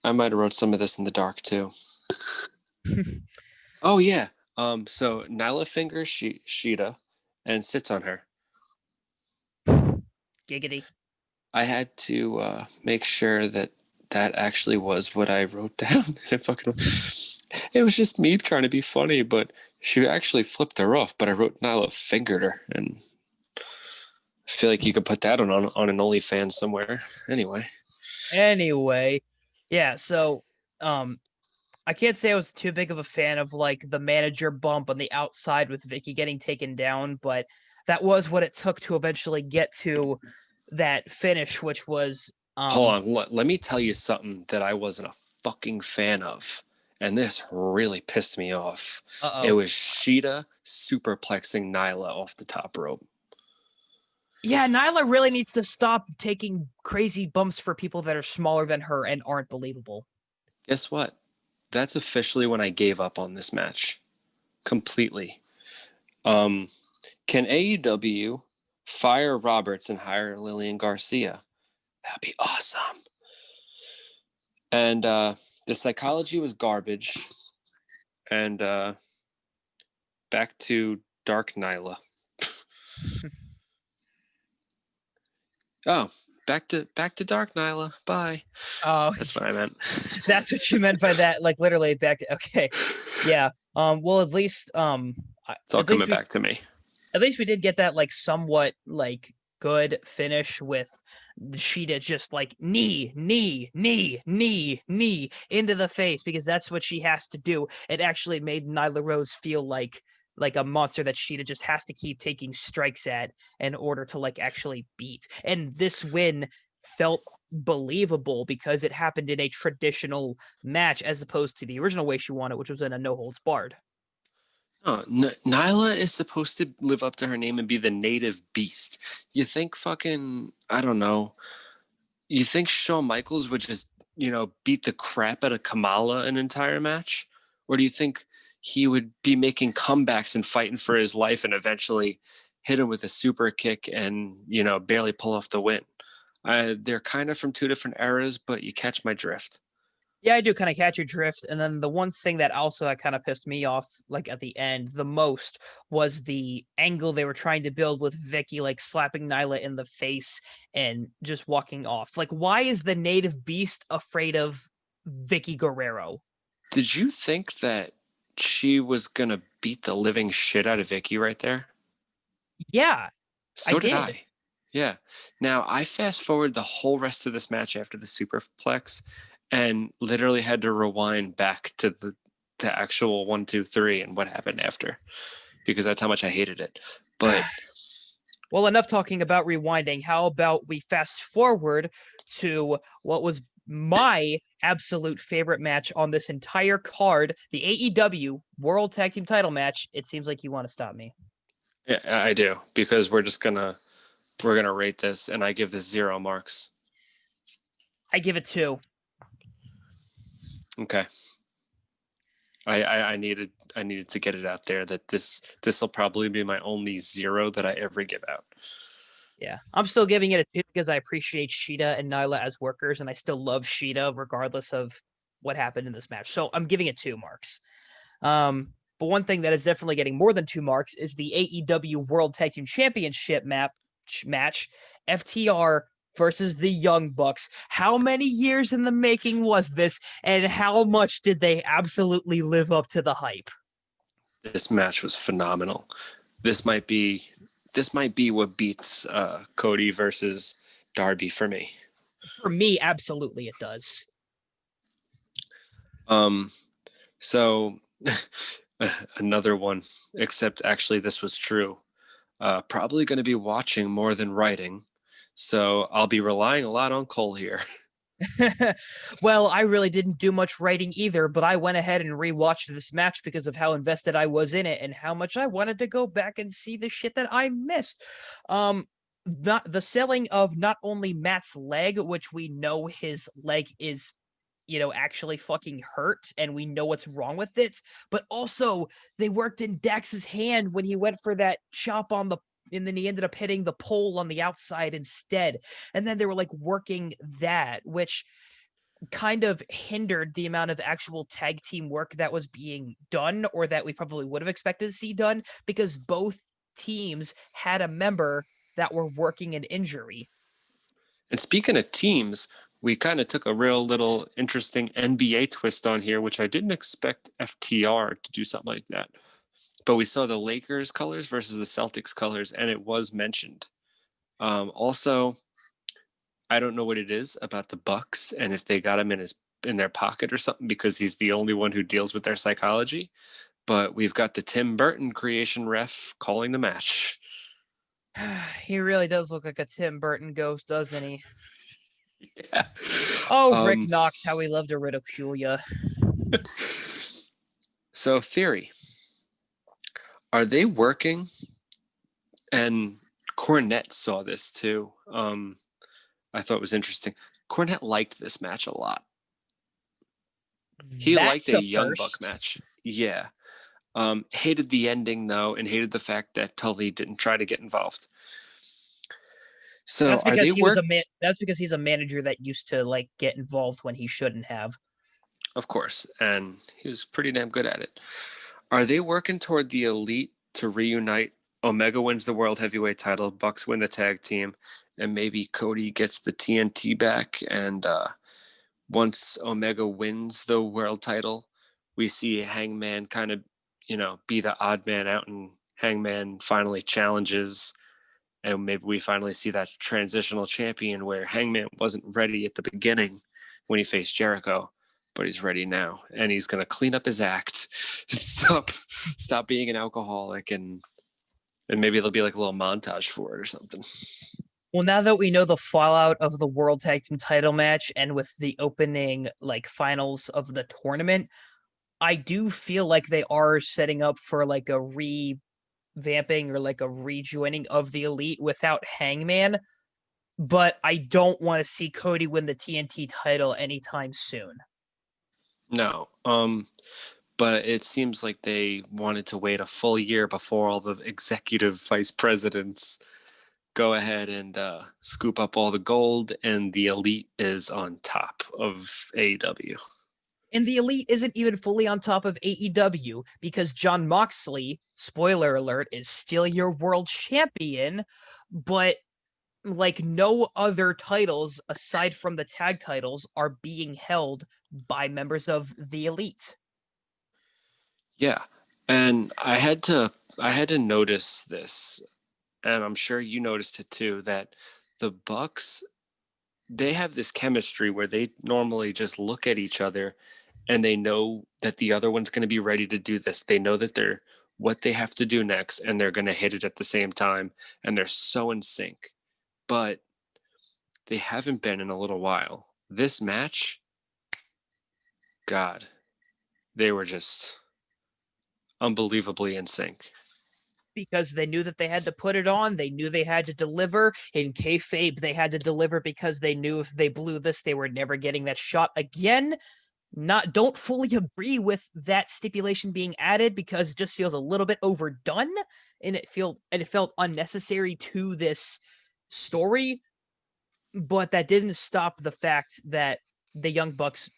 I might have wrote some of this in the dark too. Oh yeah. So Nyla fingers Sheeta and sits on her. Giggity. I had to make sure that actually was what I wrote down. It was just me trying to be funny, but she actually flipped her off. But I wrote Nyla fingered her, and I feel like you could put that on an OnlyFans somewhere. Anyway, yeah. So, I can't say I was too big of a fan of, like, the manager bump on the outside with Vicky getting taken down, but that was what it took to eventually get to that finish, which was hold on. Let me tell you something that I wasn't a fucking fan of, and this really pissed me off. Uh-oh. It was Shida superplexing Nyla off the top rope. Yeah, Nyla really needs to stop taking crazy bumps for people that are smaller than her and aren't believable. Guess what? That's officially when I gave up on this match. Completely. Can AEW fire Roberts and hire Lillian Garcia? That'd be awesome. And the psychology was garbage. And back to Dark Nyla. Oh, back to Dark Nyla. Bye. Oh, That's what I meant. That's what you meant by that. Like literally back to, okay. Yeah. Well, at least It's all at least coming back to me. At least we did get that like somewhat like good finish with Sheeta just like knee into the face, because that's what she has to do. It actually made Nyla Rose feel like a monster that Sheeta just has to keep taking strikes at in order to like actually beat. And this win felt believable because it happened in a traditional match as opposed to the original way she won it, which was in a no holds barred. Oh, Nyla is supposed to live up to her name and be the native beast. You think fucking, I don't know, you think Shawn Michaels would just, beat the crap out of Kamala an entire match? Or do you think he would be making comebacks and fighting for his life and eventually hit him with a super kick and, barely pull off the win? They're kind of from two different eras, but you catch my drift. Yeah, I do kind of catch your drift. And then the one thing that also kind of pissed me off, like at the end, the most was the angle they were trying to build with Vicky, like slapping Nyla in the face and just walking off. Like, why is the native beast afraid of Vicky Guerrero? Did you think that she was going to beat the living shit out of Vicky right there? Yeah, So did did. I. Yeah. Now, I fast forward the whole rest of this match after the superplex and literally had to rewind back to the actual 1, 2, 3 and what happened after, because that's how much I hated it. But well, enough talking about rewinding. How about we fast forward to what was my absolute favorite match on this entire card, the AEW World Tag Team Title match. It seems like you want to stop me. yeah, I do, because we're gonna rate this, and I give this 0 marks. I give it 2. Okay. I needed to get it out there that this will probably be my only 0 that I ever give out. Yeah, I'm still giving it a 2 because I appreciate Sheeta and Nyla as workers, and I still love Sheeta regardless of what happened in this match. So I'm giving it 2 marks. But one thing that is definitely getting more than 2 marks is the AEW World Tag Team Championship match, FTR versus the Young Bucks. How many years in the making was this, and how much did they absolutely live up to the hype? This match was phenomenal. This might be what beats Cody versus Darby for me. For me, absolutely it does. So another one, except actually this was true. Probably going to be watching more than writing. So I'll be relying a lot on Cole here. Well, I really didn't do much writing either, but I went ahead and rewatched this match because of how invested I was in it and how much I wanted to go back and see the shit that I missed. Not the selling of not only Matt's leg, which we know his leg is actually fucking hurt and we know what's wrong with it, but also they worked in Dax's hand when he went for that chop and then he ended up hitting the pole on the outside instead. And then they were like working that, which kind of hindered the amount of actual tag team work that was being done, or that we probably would have expected to see done, because both teams had a member that were working an injury. And speaking of teams, we kind of took a real little interesting NBA twist on here, which I didn't expect FTR to do something like that. But we saw the Lakers colors versus the Celtics colors, and it was mentioned. Also, I don't know what it is about the Bucks and if they got him in their pocket or something, because he's the only one who deals with their psychology. But we've got the Tim Burton creation ref calling the match. He really does look like a Tim Burton ghost, doesn't he? Yeah. Oh, Rick Knox, how we love to ridicule you. So, theory. Are they working? And Cornette saw this too. I thought it was interesting. Cornette liked this match a lot. He liked That's a a Young Buck first. match. Yeah. Hated the ending though, and hated the fact that Tully didn't try to get involved. So That's are because they he was work? a man. That's because he's a manager that used to like get involved when he shouldn't have. Of course, and he was pretty damn good at it. Are they working toward the Elite to reunite? Omega wins the World Heavyweight title, Bucks win the tag team, and maybe Cody gets the TNT back. And once Omega wins the world title, we see Hangman kind of, be the odd man out, and Hangman finally challenges. And maybe we finally see that transitional champion where Hangman wasn't ready at the beginning when he faced Jericho, but he's ready now, and he's going to clean up his act and stop being an alcoholic, and maybe it'll be like a little montage for it or something. Well, now that we know the fallout of the World Tag Team title match and with the opening like finals of the tournament, I do feel like they are setting up for like a revamping or like a rejoining of the Elite without Hangman, but I don't want to see Cody win the TNT title anytime soon. No, but it seems like they wanted to wait a full year before all the executive vice presidents go ahead and scoop up all the gold, and the Elite is on top of AEW. And the Elite isn't even fully on top of AEW because Jon Moxley, spoiler alert, is still your world champion, but like no other titles aside from the tag titles are being held by members of the Elite. Yeah, and I had to notice this, and I'm sure you noticed it too, that the Bucks, they have this chemistry where they normally just look at each other and they know that the other one's going to be ready to do this. They know that they're what they have to do next, and they're going to hit it at the same time, and they're so in sync. But they haven't been in a little while. This match, God, they were just unbelievably in sync. Because they knew that they had to put it on. They knew they had to deliver. In kayfabe, they had to deliver because they knew if they blew this, they were never getting that shot again. Don't fully agree with that stipulation being added because it just feels a little bit overdone, and it felt unnecessary to this story. But that didn't stop the fact that the Young Bucks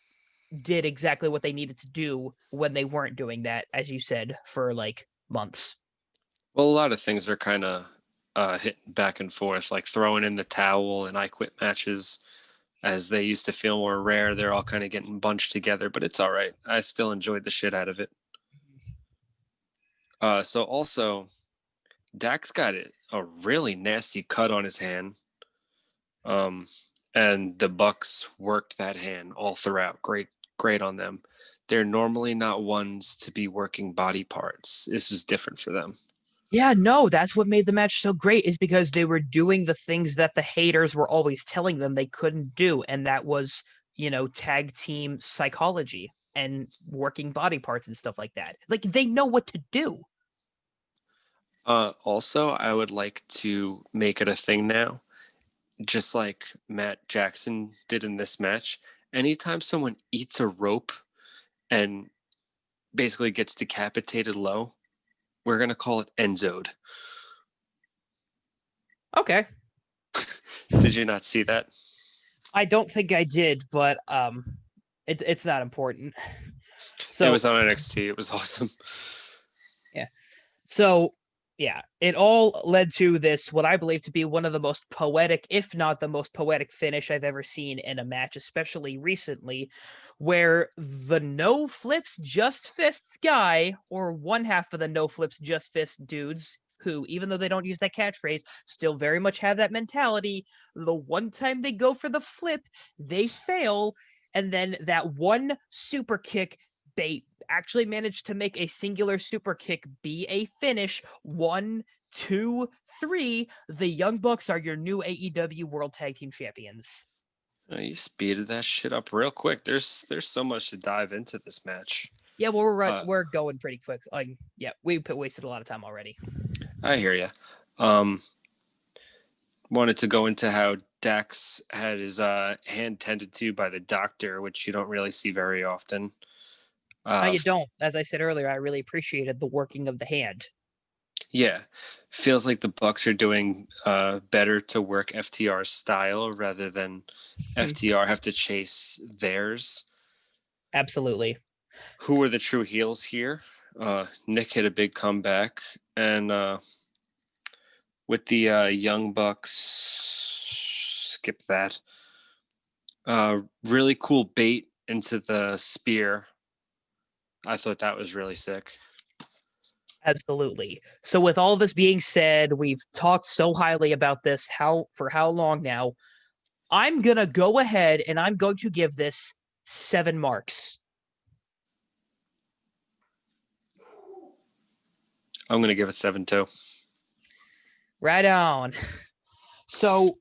did exactly what they needed to do when they weren't doing that, as you said, for like months. Well, a lot of things are kind of hitting back and forth, like throwing in the towel and I quit matches as they used to feel more rare. They're all kind of getting bunched together, but it's all right. I still enjoyed the shit out of it. So also, Dax got a really nasty cut on his hand. And the Bucks worked that hand all throughout. Great on them. They're normally not ones to be working body parts. This was different for them. Yeah, no, that's what made the match so great is because they were doing the things that the haters were always telling them they couldn't do. And that was, tag team psychology and working body parts and stuff like that. Like they know what to do. Also, I would like to make it a thing now, just like Matt Jackson did in this match. Anytime someone eats a rope and basically gets decapitated low, we're going to call it Enzo'd. Okay. Did you not see that? I don't think I did, but it's not important. It So was on NXT. It was awesome. yeah. So yeah, it all led to this, what I believe to be one of the most poetic, if not the most poetic finish I've ever seen in a match, especially recently, where the no flips just fists guy, or one half of the no flips just fist dudes, who, even though they don't use that catchphrase, still very much have that mentality. The one time they go for the flip, they fail. And then that one super kick, they actually managed to make a singular super kick be a finish. 1, 2, 3. The Young Bucks are your new AEW World Tag Team Champions. You speeded that shit up real quick. There's so much to dive into this match. Yeah, well, we're going pretty quick. Like, yeah, we wasted a lot of time already. I hear you. Wanted to go into how Dax had his hand tended to by the doctor, which you don't really see very often. No, you don't. As I said earlier, I really appreciated the working of the hand. Yeah, feels like the Bucks are doing better to work FTR's style rather than FTR have to chase theirs. Absolutely. Who were the true heels here? Nick hit a big comeback, and with the Young Bucks, skip that. Really cool bait into the spear. I thought that was really sick. Absolutely. So with all this being said, we've talked so highly about this for how long now. I'm going to go ahead and I'm going to give this 7 marks. I'm going to give it 7 too. Right on. So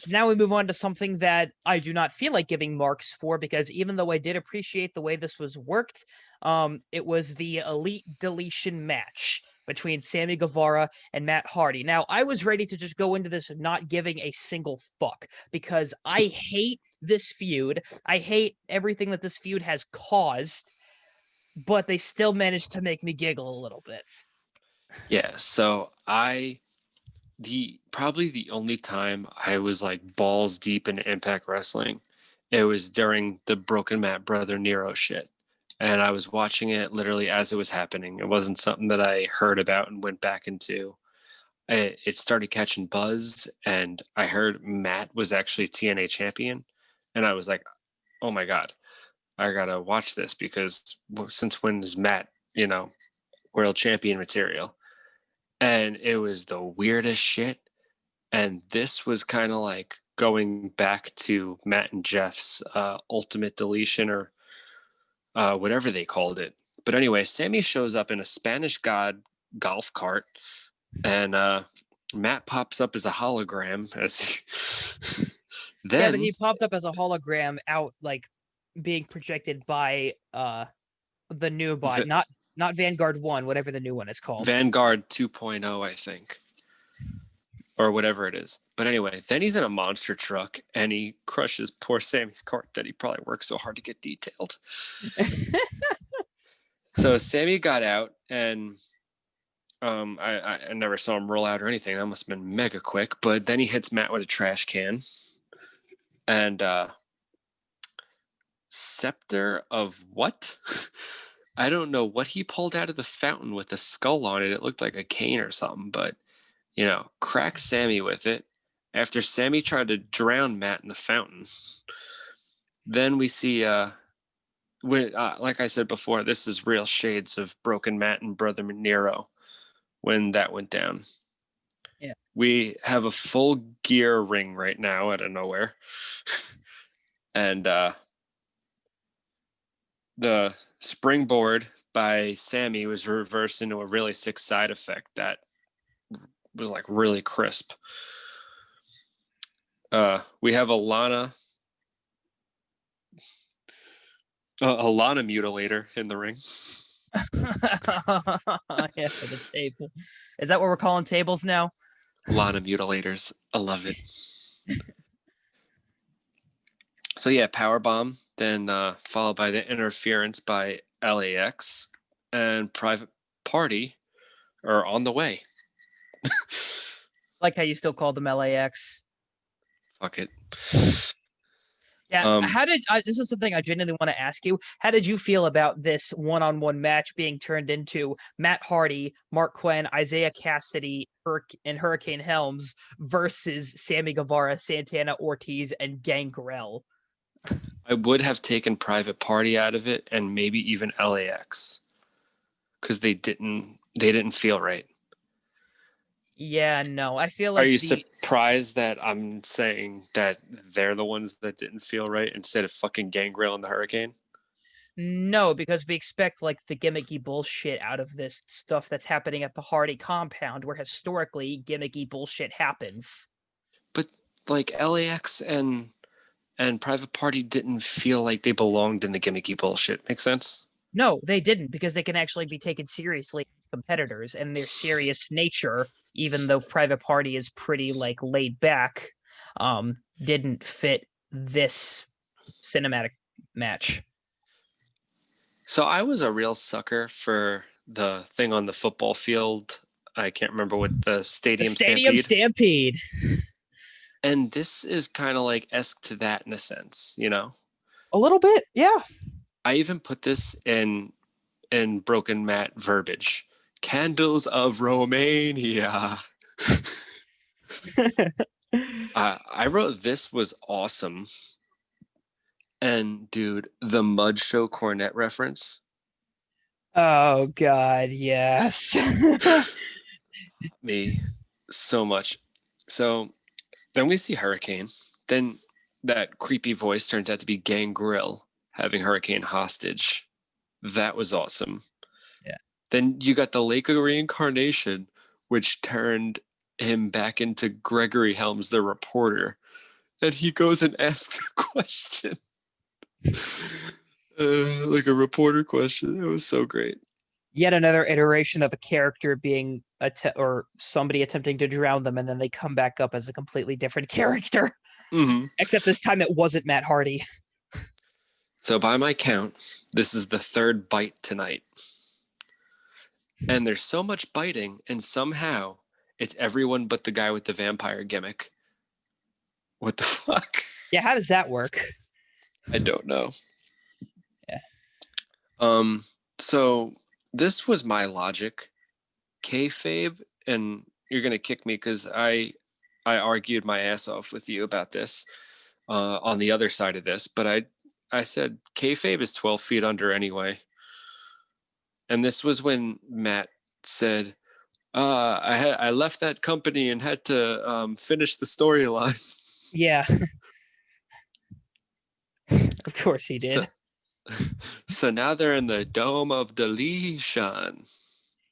now we move on to something that I do not feel like giving marks for, because even though I did appreciate the way this was worked, it was the Elite Deletion match between Sammy Guevara and Matt Hardy. Now, I was ready to just go into this not giving a single fuck, because I hate this feud. I hate everything that this feud has caused, but they still managed to make me giggle a little bit. Yeah, so probably the only time I was like balls deep in Impact Wrestling, it was during the Broken Matt Brother Nero shit. And I was watching it literally as it was happening. It wasn't something that I heard about and went back into. It started catching buzz, and I heard Matt was actually TNA champion. And I was like, oh my God, I got to watch this, because since when is Matt, world champion material? And it was the weirdest shit. And this was kind of like going back to Matt and Jeff's ultimate deletion, or whatever they called it. But anyway, Sammy shows up in a Spanish God golf cart, and Matt pops up as a hologram. Yeah, but he popped up as a hologram out, like, being projected by the new bot, not Vanguard 1, whatever the new one is called. Vanguard 2.0, I think. Or whatever it is. But anyway, then he's in a monster truck and he crushes poor Sammy's cart that he probably worked so hard to get detailed. So Sammy got out, and I never saw him roll out or anything. That must have been mega quick. But then he hits Matt with a trash can. And scepter of what? I don't know what he pulled out of the fountain with a skull on it. It looked like a cane or something, but crack Sammy with it after Sammy tried to drown Matt in the fountain. Then we see, like I said before, this is real shades of Broken Matt and Brother Nero when that went down. Yeah. We have a Full Gear ring right now out of nowhere. And the springboard by Sammy was reversed into a really sick side effect that was like really crisp. We have a Lana mutilator in the ring. Yeah, for the table. Is that what we're calling tables now? Lana mutilators. I love it. So yeah, powerbomb, then followed by the interference by LAX, and Private Party are on the way. Like how you still call them LAX. Fuck it. Yeah, this is something I genuinely want to ask you. How did you feel about this one-on-one match being turned into Matt Hardy, Mark Quinn, Isaiah Cassidy, and Hurricane Helms versus Sammy Guevara, Santana Ortiz, and Gangrel? I would have taken Private Party out of it, and maybe even LAX, because they didn't feel right. Yeah, no, I feel like. Are you surprised that I'm saying that they're the ones that didn't feel right instead of fucking Gangrel and the Hurricane? No, because we expect like the gimmicky bullshit out of this stuff that's happening at the Hardy compound, where historically gimmicky bullshit happens. But like LAX and and Private Party didn't feel like they belonged in the gimmicky bullshit. Make sense? No, they didn't, because they can actually be taken seriously as competitors, and their serious nature, even though Private Party is pretty like laid back, didn't fit this cinematic match. So I was a real sucker for the thing on the football field. I can't remember what the Stadium Stampede. And this is kind of like esque to that in a sense, you know? A little bit, yeah. I even put this in Broken Matt verbiage. Candles of Romania. I wrote this was awesome. And dude, the Mud Show Cornet reference. Oh God, yes. Me so much. So then we see Hurricane. Then that creepy voice turns out to be Gangrel having Hurricane hostage. That was awesome. Yeah. Then you got the Lake of Reincarnation, which turned him back into Gregory Helms, the reporter. And he goes and asks a question. Like a reporter question. It was so great. Yet another iteration of a character being or somebody attempting to drown them, and then they come back up as a completely different character. Mm-hmm. Except this time it wasn't Matt Hardy. So by my count, this is the third bite tonight. And there's so much biting, and somehow it's everyone but the guy with the vampire gimmick. What the fuck? Yeah, how does that work? I don't know. Yeah. So this was my logic. Kayfabe, and you're gonna kick me because I argued my ass off with you about this on the other side of this, but I said kayfabe is 12 feet under anyway. And this was when Matt said, I left that company and had to finish the storyline. Yeah. Of course he did. So now they're in the Dome of Deletion.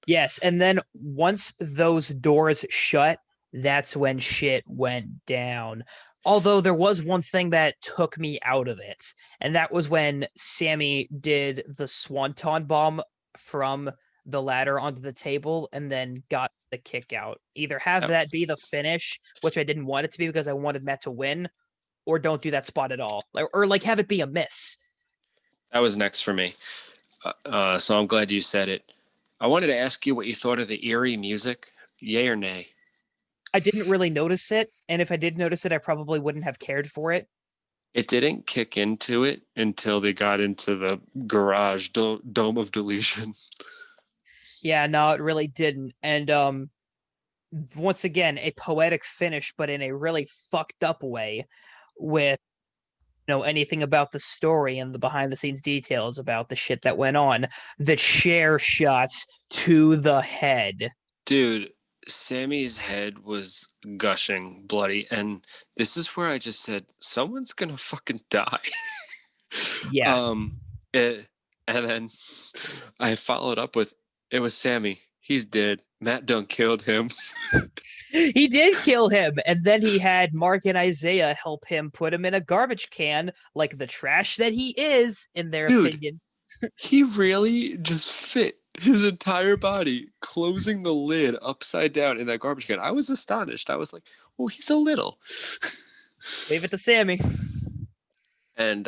Yes, and then once those doors shut, that's when shit went down. Although there was one thing that took me out of it, and that was when Sammy did the Swanton bomb from the ladder onto the table and then got the kick out. Either have that be the finish, which I didn't want it to be because I wanted Matt to win, or don't do that spot at all. Or like have it be a miss. That was next for me. So I'm glad you said it. I wanted to ask you what you thought of the eerie music. Yay or nay? I didn't really notice it, and if I did notice it, I probably wouldn't have cared for it. It didn't kick into it until they got into the garage Dome of Deletion. Yeah, no, it really didn't. And once again, a poetic finish, but in a really fucked up way, with anything about the story and the behind the scenes details about the shit that went on. The chair shots to the head. Dude, Sammy's head was gushing bloody, and this is where I just said, someone's gonna fucking die. Yeah. And then I followed up with, it was Sammy. He's dead. Matt Dunn killed him. He did kill him, and then he had Mark and Isaiah help him put him in a garbage can, like the trash that he is, in their opinion. He really just fit his entire body, closing the lid upside down in that garbage can. I was astonished. I was like, oh, he's a little. Leave it to Sammy. And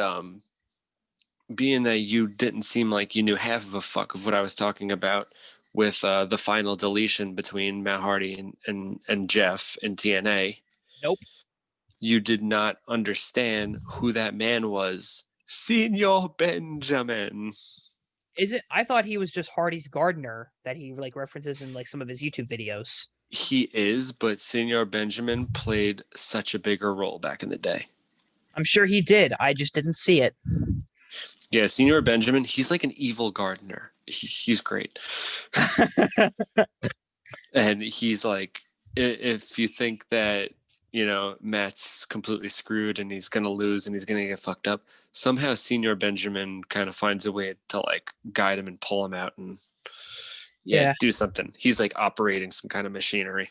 being that you didn't seem like you knew half of a fuck of what I was talking about with the final deletion between Matt Hardy and Jeff in TNA. Nope. You did not understand who that man was. Senor Benjamin. Is it? I thought he was just Hardy's gardener that he like references in like some of his YouTube videos. He is, but Senor Benjamin played such a bigger role back in the day. I'm sure he did. I just didn't see it. Yeah, Senor Benjamin, he's like an evil gardener. He's great. And he's like, if you think that, Matt's completely screwed and he's going to lose and he's going to get fucked up, somehow Senor Benjamin kind of finds a way to like guide him and pull him out and do something. He's like operating some kind of machinery.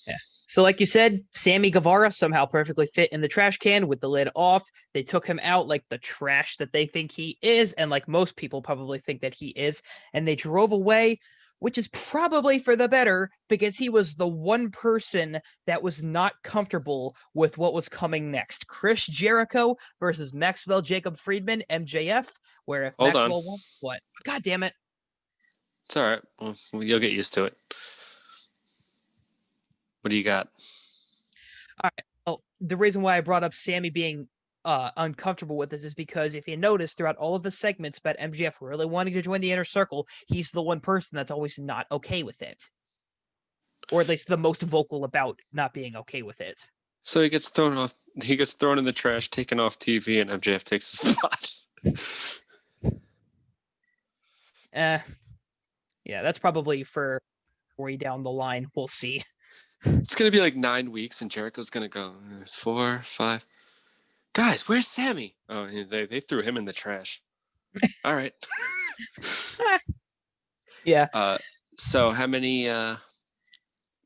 Yeah. So, like you said, Sammy Guevara somehow perfectly fit in the trash can with the lid off. They took him out like the trash that they think he is, and like most people probably think that he is, and they drove away, which is probably for the better because he was the one person that was not comfortable with what was coming next. Chris Jericho versus Maxwell Jacob Friedman, MJF, where if Hold on. Maxwell won, what? God damn it. It's all right. Well, you'll get used to it. What do you got? All right. Well, the reason why I brought up Sammy being uncomfortable with this is because if you notice throughout all of the segments about MJF really wanting to join the inner circle, he's the one person that's always not okay with it. Or at least the most vocal about not being okay with it. So he gets thrown off. He gets thrown in the trash, taken off TV, and MJF takes his spot. Yeah, that's probably for way down the line. We'll see. It's gonna be like 9 weeks, and Jericho's gonna go 4, 5. Guys, where's Sammy? Oh, they threw him in the trash. All right. Yeah. So how many?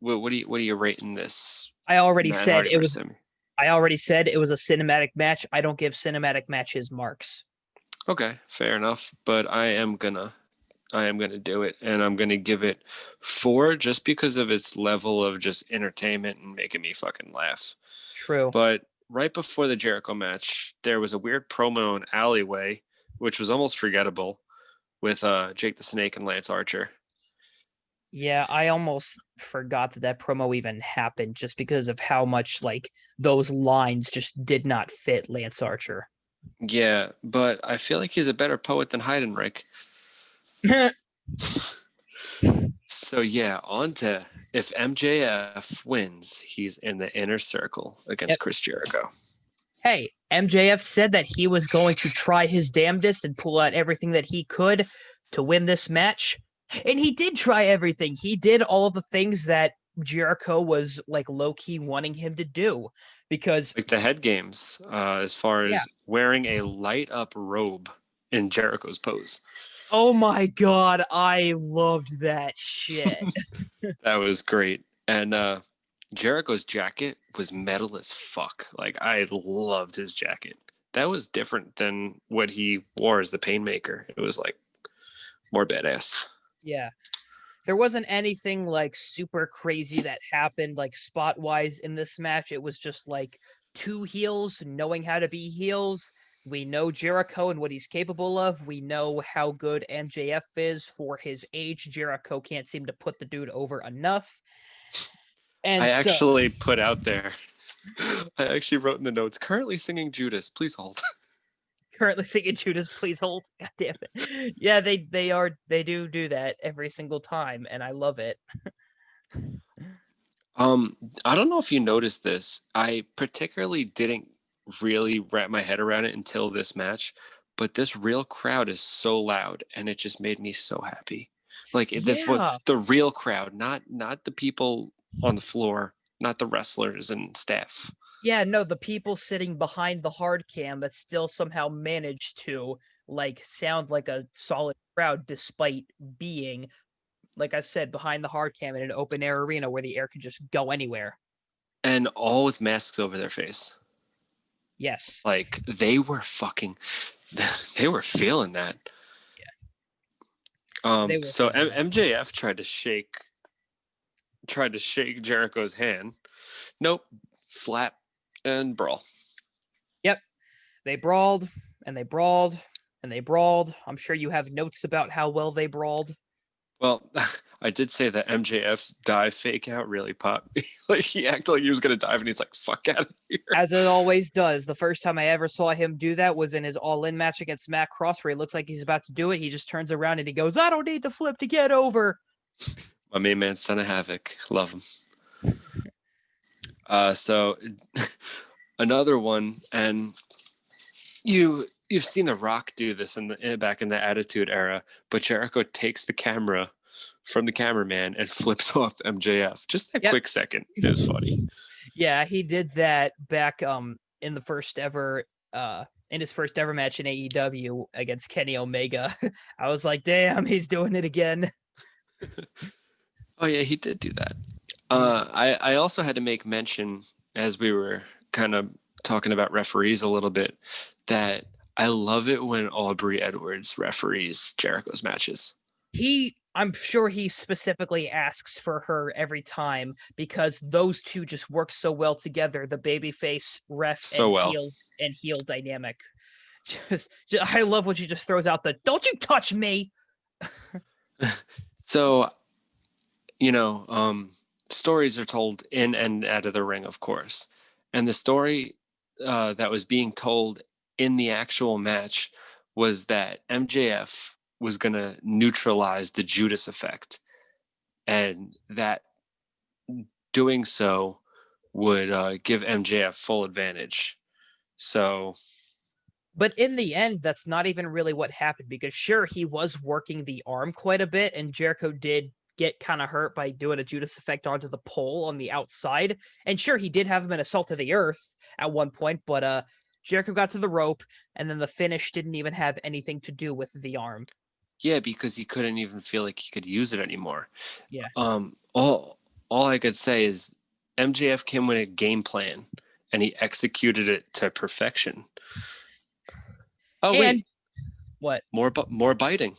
What are you rating this? I already said it was. Sammy? I already said it was a cinematic match. I don't give cinematic matches marks. Okay, fair enough. But I am gonna do it, and I'm gonna give it 4 just because of its level of just entertainment and making me fucking laugh. True. But right before the Jericho match, there was a weird promo in Alleyway, which was almost forgettable, with Jake the Snake and Lance Archer. Yeah, I almost forgot that promo even happened just because of how much like those lines just did not fit Lance Archer. Yeah, but I feel like he's a better poet than Heidenreich. So yeah, on to if MJF wins, he's in the inner circle against Chris Jericho. Hey, MJF said that he was going to try his damnedest and pull out everything that he could to win this match. And he did try everything. He did all of the things that Jericho was like low-key wanting him to do because like the head games, as far as wearing a light up robe in Jericho's pose. Oh my God, I loved that shit. That was great. And Jericho's jacket was metal as fuck. Like I loved his jacket. That was different than what he wore as the Painmaker. It was like more badass. Yeah. There wasn't anything like super crazy that happened like spot wise in this match. It was just like two heels knowing how to be heels. We know Jericho and what he's capable of. We know how good MJF is for his age. Jericho can't seem to put the dude over enough. And I actually put out there. I actually wrote in the notes, currently singing Judas, please hold. Currently singing Judas, please hold. God damn it. Yeah, they do that every single time, and I love it. I don't know if you noticed this. I particularly didn't really wrap my head around it until this match, but this real crowd is so loud, and it just made me so happy. Like this was the real crowd, not the people on the floor, not the wrestlers and staff. Yeah, no, the people sitting behind the hard cam that still somehow managed to like sound like a solid crowd despite being, like I said, behind the hard cam in an open air arena where the air can just go anywhere. And all with masks over their face. Yes. Like they were feeling that. Yeah. So MJF tried to shake Jericho's hand. Nope. Slap and brawl. Yep. They brawled and they brawled and they brawled. I'm sure you have notes about how well they brawled. Well, I did say that MJF's dive fake out really popped. Like he acted like he was going to dive and he's like, fuck out of here. As it always does. The first time I ever saw him do that was in his all-in match against Matt Cross where he looks like he's about to do it. He just turns around and he goes, I don't need to flip to get over. My main man, Son of Havoc. Love him. So another one, and you've seen The Rock do this back in the Attitude Era, but Jericho takes the camera from the cameraman and flips off MJF. Just that quick second. It was funny. Yeah, he did that back in the first ever in his first ever match in AEW against Kenny Omega. I was like, damn, he's doing it again. Oh yeah, he did do that. I also had to make mention, as we were kind of talking about referees a little bit, that I love it when Aubrey Edwards referees Jericho's matches. I'm sure he specifically asks for her every time because those two just work so well together. The babyface ref So well. and heel dynamic. I love when she just throws out the "Don't you touch me." So, stories are told in and out of the ring, of course. And the story that was being told in the actual match was that MJF was going to neutralize the Judas effect, and that doing so would give MJF full advantage. So, but in the end, that's not even really what happened because sure, he was working the arm quite a bit, and Jericho did get kind of hurt by doing a Judas effect onto the pole on the outside. And sure, he did have him in a salt to the earth at one point, but Jericho got to the rope, and then the finish didn't even have anything to do with the arm. yeah, because he couldn't even feel like he could use it anymore. Yeah. All I could say is MJF came with a game plan and he executed it to perfection. Oh, and wait. What? More biting.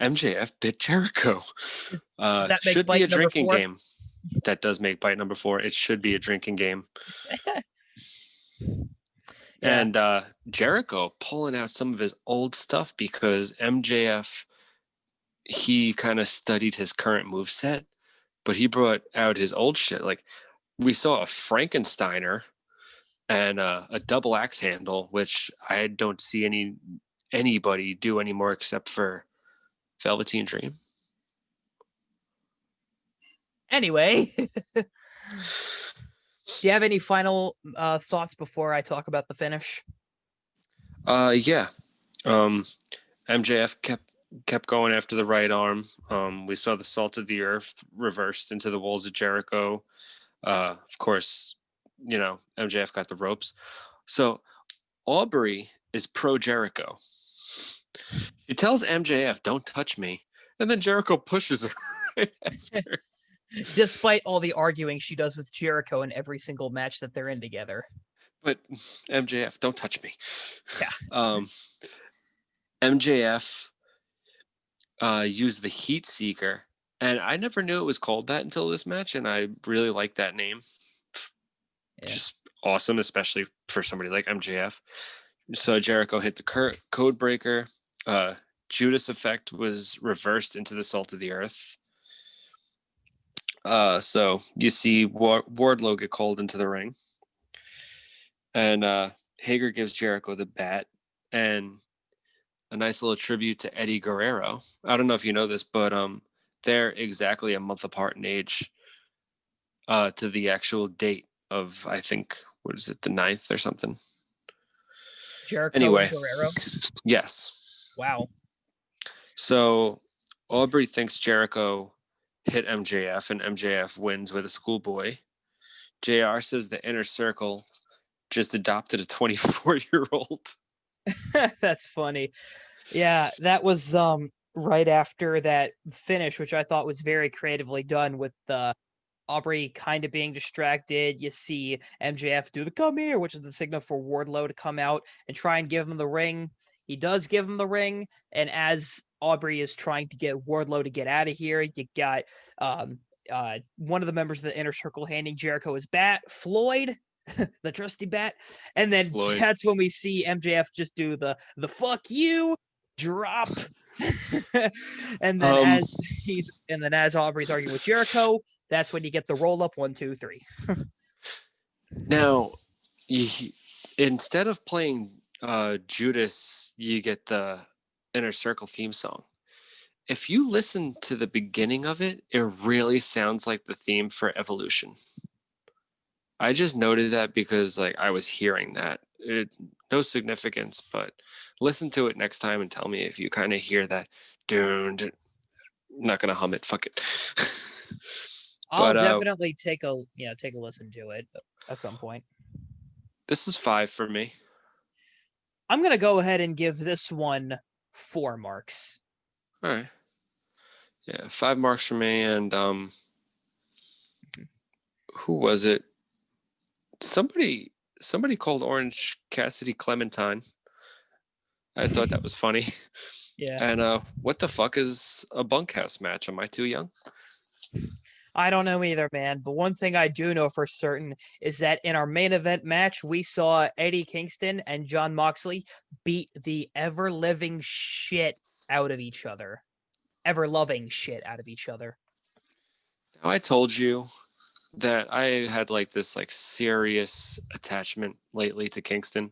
MJF bit Jericho. Does that make should bite be a number drinking 4? game. That does make bite number 4. It should be a drinking game. Yeah. And Jericho pulling out some of his old stuff because MJF, he kind of studied his current moveset, but he brought out his old shit. Like we saw a Frankensteiner and a double axe handle, which I don't see anybody do anymore except for Velveteen Dream. Anyway, do you have any final thoughts before I talk about the finish? Yeah. MJF kept going after the right arm. We saw the salt of the earth reversed into the walls of Jericho. Of course, MJF got the ropes. So Aubrey is pro Jericho. She tells MJF, "Don't touch me," and then Jericho pushes her right after. Despite all the arguing she does with Jericho in every single match that they're in together. But MJF, don't touch me. Yeah. MJF used the Heat Seeker, and I never knew it was called that until this match, and I really like that name. Yeah. Just awesome, especially for somebody like MJF. So Jericho hit the code breaker. Judas effect was reversed into the salt of the earth. So you see Wardlow get called into the ring, and Hager gives Jericho the bat and a nice little tribute to Eddie Guerrero. I don't know if you know this, but they're exactly a month apart in age to the actual date of, I think, what is it, the 9th or something? Jericho anyway, and Guerrero? Yes. Wow. So Aubrey thinks Jericho hit MJF, and MJF wins with a schoolboy. JR says the Inner Circle just adopted a 24-year-old. That's funny. Yeah, that was right after that finish, which I thought was very creatively done with Aubrey kind of being distracted. You see MJF do the "come here," which is the signal for Wardlow to come out and try and give him the ring. He does give him the ring, and as Aubrey is trying to get Wardlow to get out of here, you got one of the members of the Inner Circle handing Jericho his bat, Floyd, the trusty bat, and then Floyd. That's when we see MJF just do the "fuck you" drop. and then as Aubrey's arguing with Jericho, that's when you get the roll up 1, 2, 3. Now, instead of playing Judas, you get the Inner Circle theme song. If you listen to the beginning of it, it really sounds like the theme for Evolution. I just noted that because I was hearing that. No significance, but listen to it next time and tell me if you kind of hear that. I'm not gonna hum it. Fuck it. I'll definitely take a listen to it at some point. This is 5 for me. I'm gonna go ahead and give this one 4 marks. All right. Yeah, 5 marks for me, and who was it? Somebody called Orange Cassidy Clementine. I thought that was funny. Yeah. And what the fuck is a bunkhouse match? Am I too young? I don't know either, man. But one thing I do know for certain is that in our main event match, we saw Eddie Kingston and Jon Moxley beat the ever-living shit out of each other. Ever-loving shit out of each other. Now, I told you that I had like this like serious attachment lately to Kingston,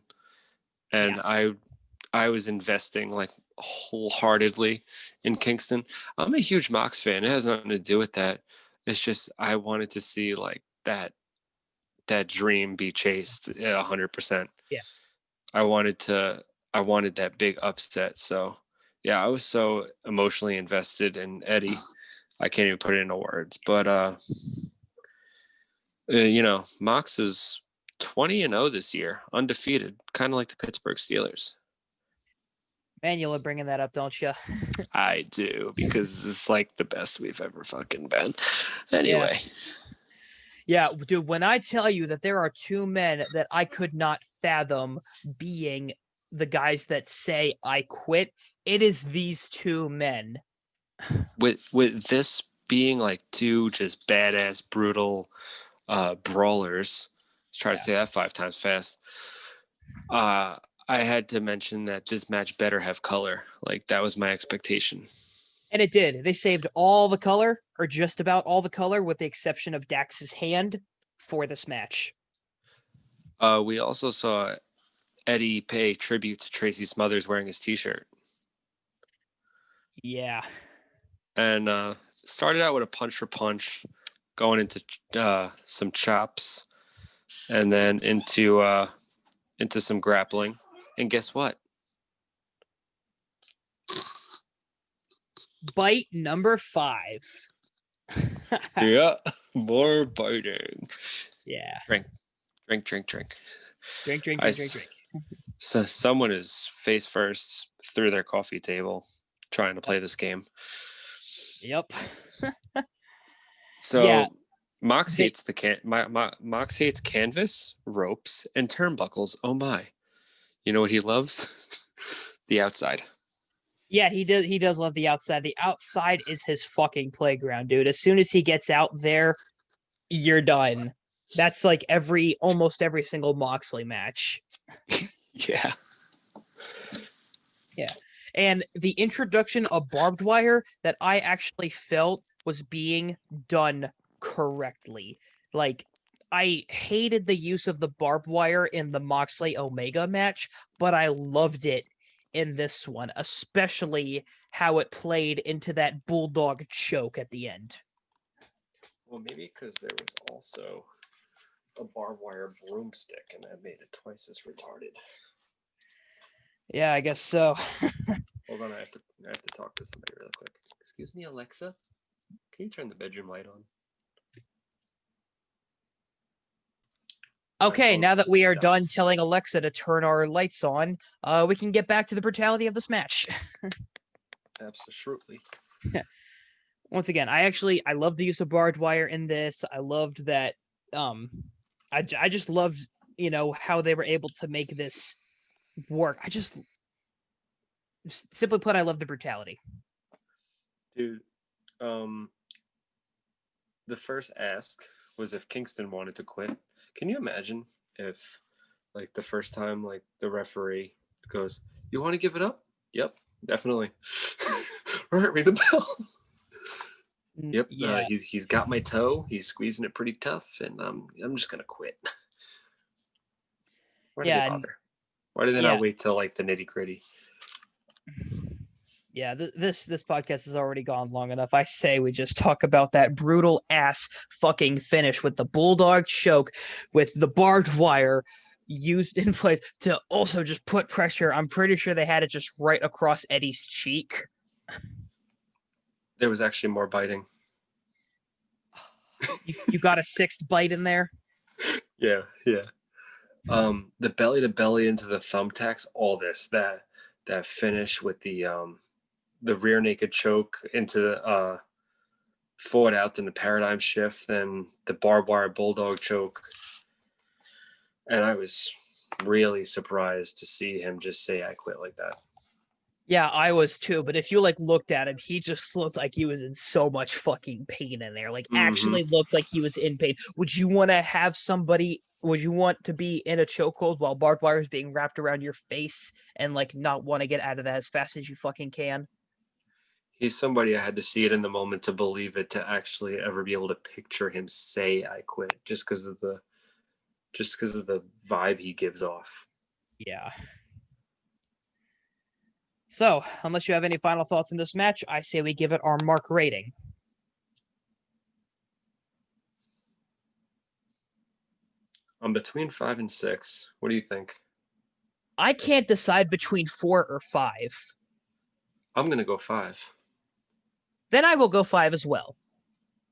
and I was investing like wholeheartedly in Kingston. I'm a huge Mox fan. It has nothing to do with that. It's just I wanted to see like that dream be chased 100%. Yeah. I wanted that big upset. So yeah, I was so emotionally invested in Eddie. I can't even put it into words. But Mox is 20-0 this year, undefeated, kind of like the Pittsburgh Steelers. Man, you love bringing that up, don't you? I do, because it's like the best we've ever fucking been. Anyway. Yeah, dude, when I tell you that there are two men that I could not fathom being the guys that say I quit, it is these two men. With this being like two just badass, brutal brawlers, let's try to say that 5 times fast. I had to mention that this match better have color. Like, that was my expectation. And it did. They saved all the color, or just about all the color, with the exception of Dax's hand for this match. We also saw Eddie pay tribute to Tracy Smothers wearing his t-shirt. Yeah. And started out with a punch for punch, going into some chops, and then into some grappling. And guess what? Bite number 5. Yeah, more biting. Yeah. Drink. Drink. So someone is face first through their coffee table trying to play this game. Yep. So Yeah. Mox hates Mox hates canvas, ropes, and turnbuckles. Oh my. You know what he loves? The outside. Yeah, he does love the outside. The outside is his fucking playground, dude. As soon as he gets out there, you're done. That's like almost every single Moxley match. Yeah. Yeah. And the introduction of barbed wire that I actually felt was being done correctly. Like, I hated the use of the barbed wire in the Moxley Omega match, but I loved it in this one, especially how it played into that bulldog choke at the end. Well, maybe because there was also a barbed wire broomstick, and that made it twice as retarded. Yeah, I guess so. Hold on, I have to talk to somebody really quick. Excuse me, Alexa. Can you turn the bedroom light on? Okay, now that we are done telling Alexa to turn our lights on, we can get back to the brutality of this match. Absolutely. Once again, I love the use of barbed wire in this. I loved that. I just loved, how they were able to make this work. Simply put, I love the brutality. Dude, the first ask was if Kingston wanted to quit. Can you imagine if, like, the first time, like, the referee goes, "You want to give it up?" "Yep, definitely." "All right, ring the bell." "Yep, Yeah. He's got my toe. He's squeezing it pretty tough, and I'm just gonna quit." Why do they bother? Why do they not wait till like the nitty gritty? Yeah, this podcast has already gone long enough. I say we just talk about that brutal ass fucking finish with the bulldog choke, with the barbed wire used in place to also just put pressure. I'm pretty sure they had it just right across Eddie's cheek. There was actually more biting. You got a 6th bite in there? Yeah. The belly to belly into the thumbtacks, all this, that finish with the rear naked choke into fought out in the paradigm shift, then the barbed wire bulldog choke. And I was really surprised to see him just say, I quit like that. Yeah, I was too. But if you like looked at him, he just looked like he was in so much fucking pain in there. Like actually looked like he was in pain. Would you want to have somebody? Would you want to be in a chokehold while barbed wire is being wrapped around your face and like not want to get out of that as fast as you fucking can? He's somebody I had to see it in the moment to believe it, to actually ever be able to picture him say I quit, just because of the vibe he gives off. Yeah. So, unless you have any final thoughts in this match, I say we give it our mark rating. I'm between 5 and 6. What do you think? I can't decide between 4 or 5. I'm going to go 5. Then I will go 5 as well.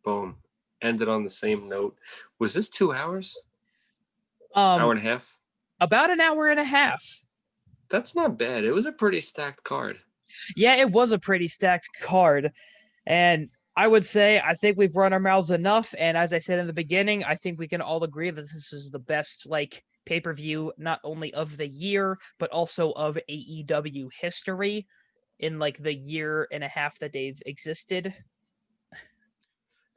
Boom. Ended on the same note. Was this 2 hours? Hour and a half? About an hour and a half. That's not bad. It was a pretty stacked card. Yeah, it was a pretty stacked card. And I would say I think we've run our mouths enough. And as I said in the beginning, I think we can all agree that this is the best like pay-per-view, not only of the year, but also of AEW history in like the year and a half that they've existed.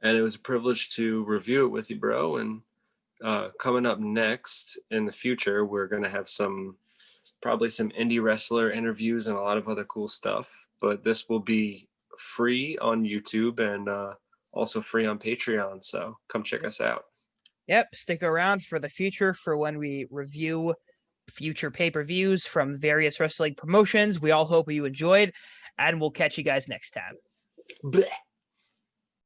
And it was a privilege to review it with you, bro. And coming up next in the future, we're going to have probably some indie wrestler interviews and a lot of other cool stuff. But this will be free on YouTube and also free on Patreon. So come check us out. Yep, stick around for the future for when we review future pay-per-views from various wrestling promotions. We all hope you enjoyed, and we'll catch you guys next time. Blech.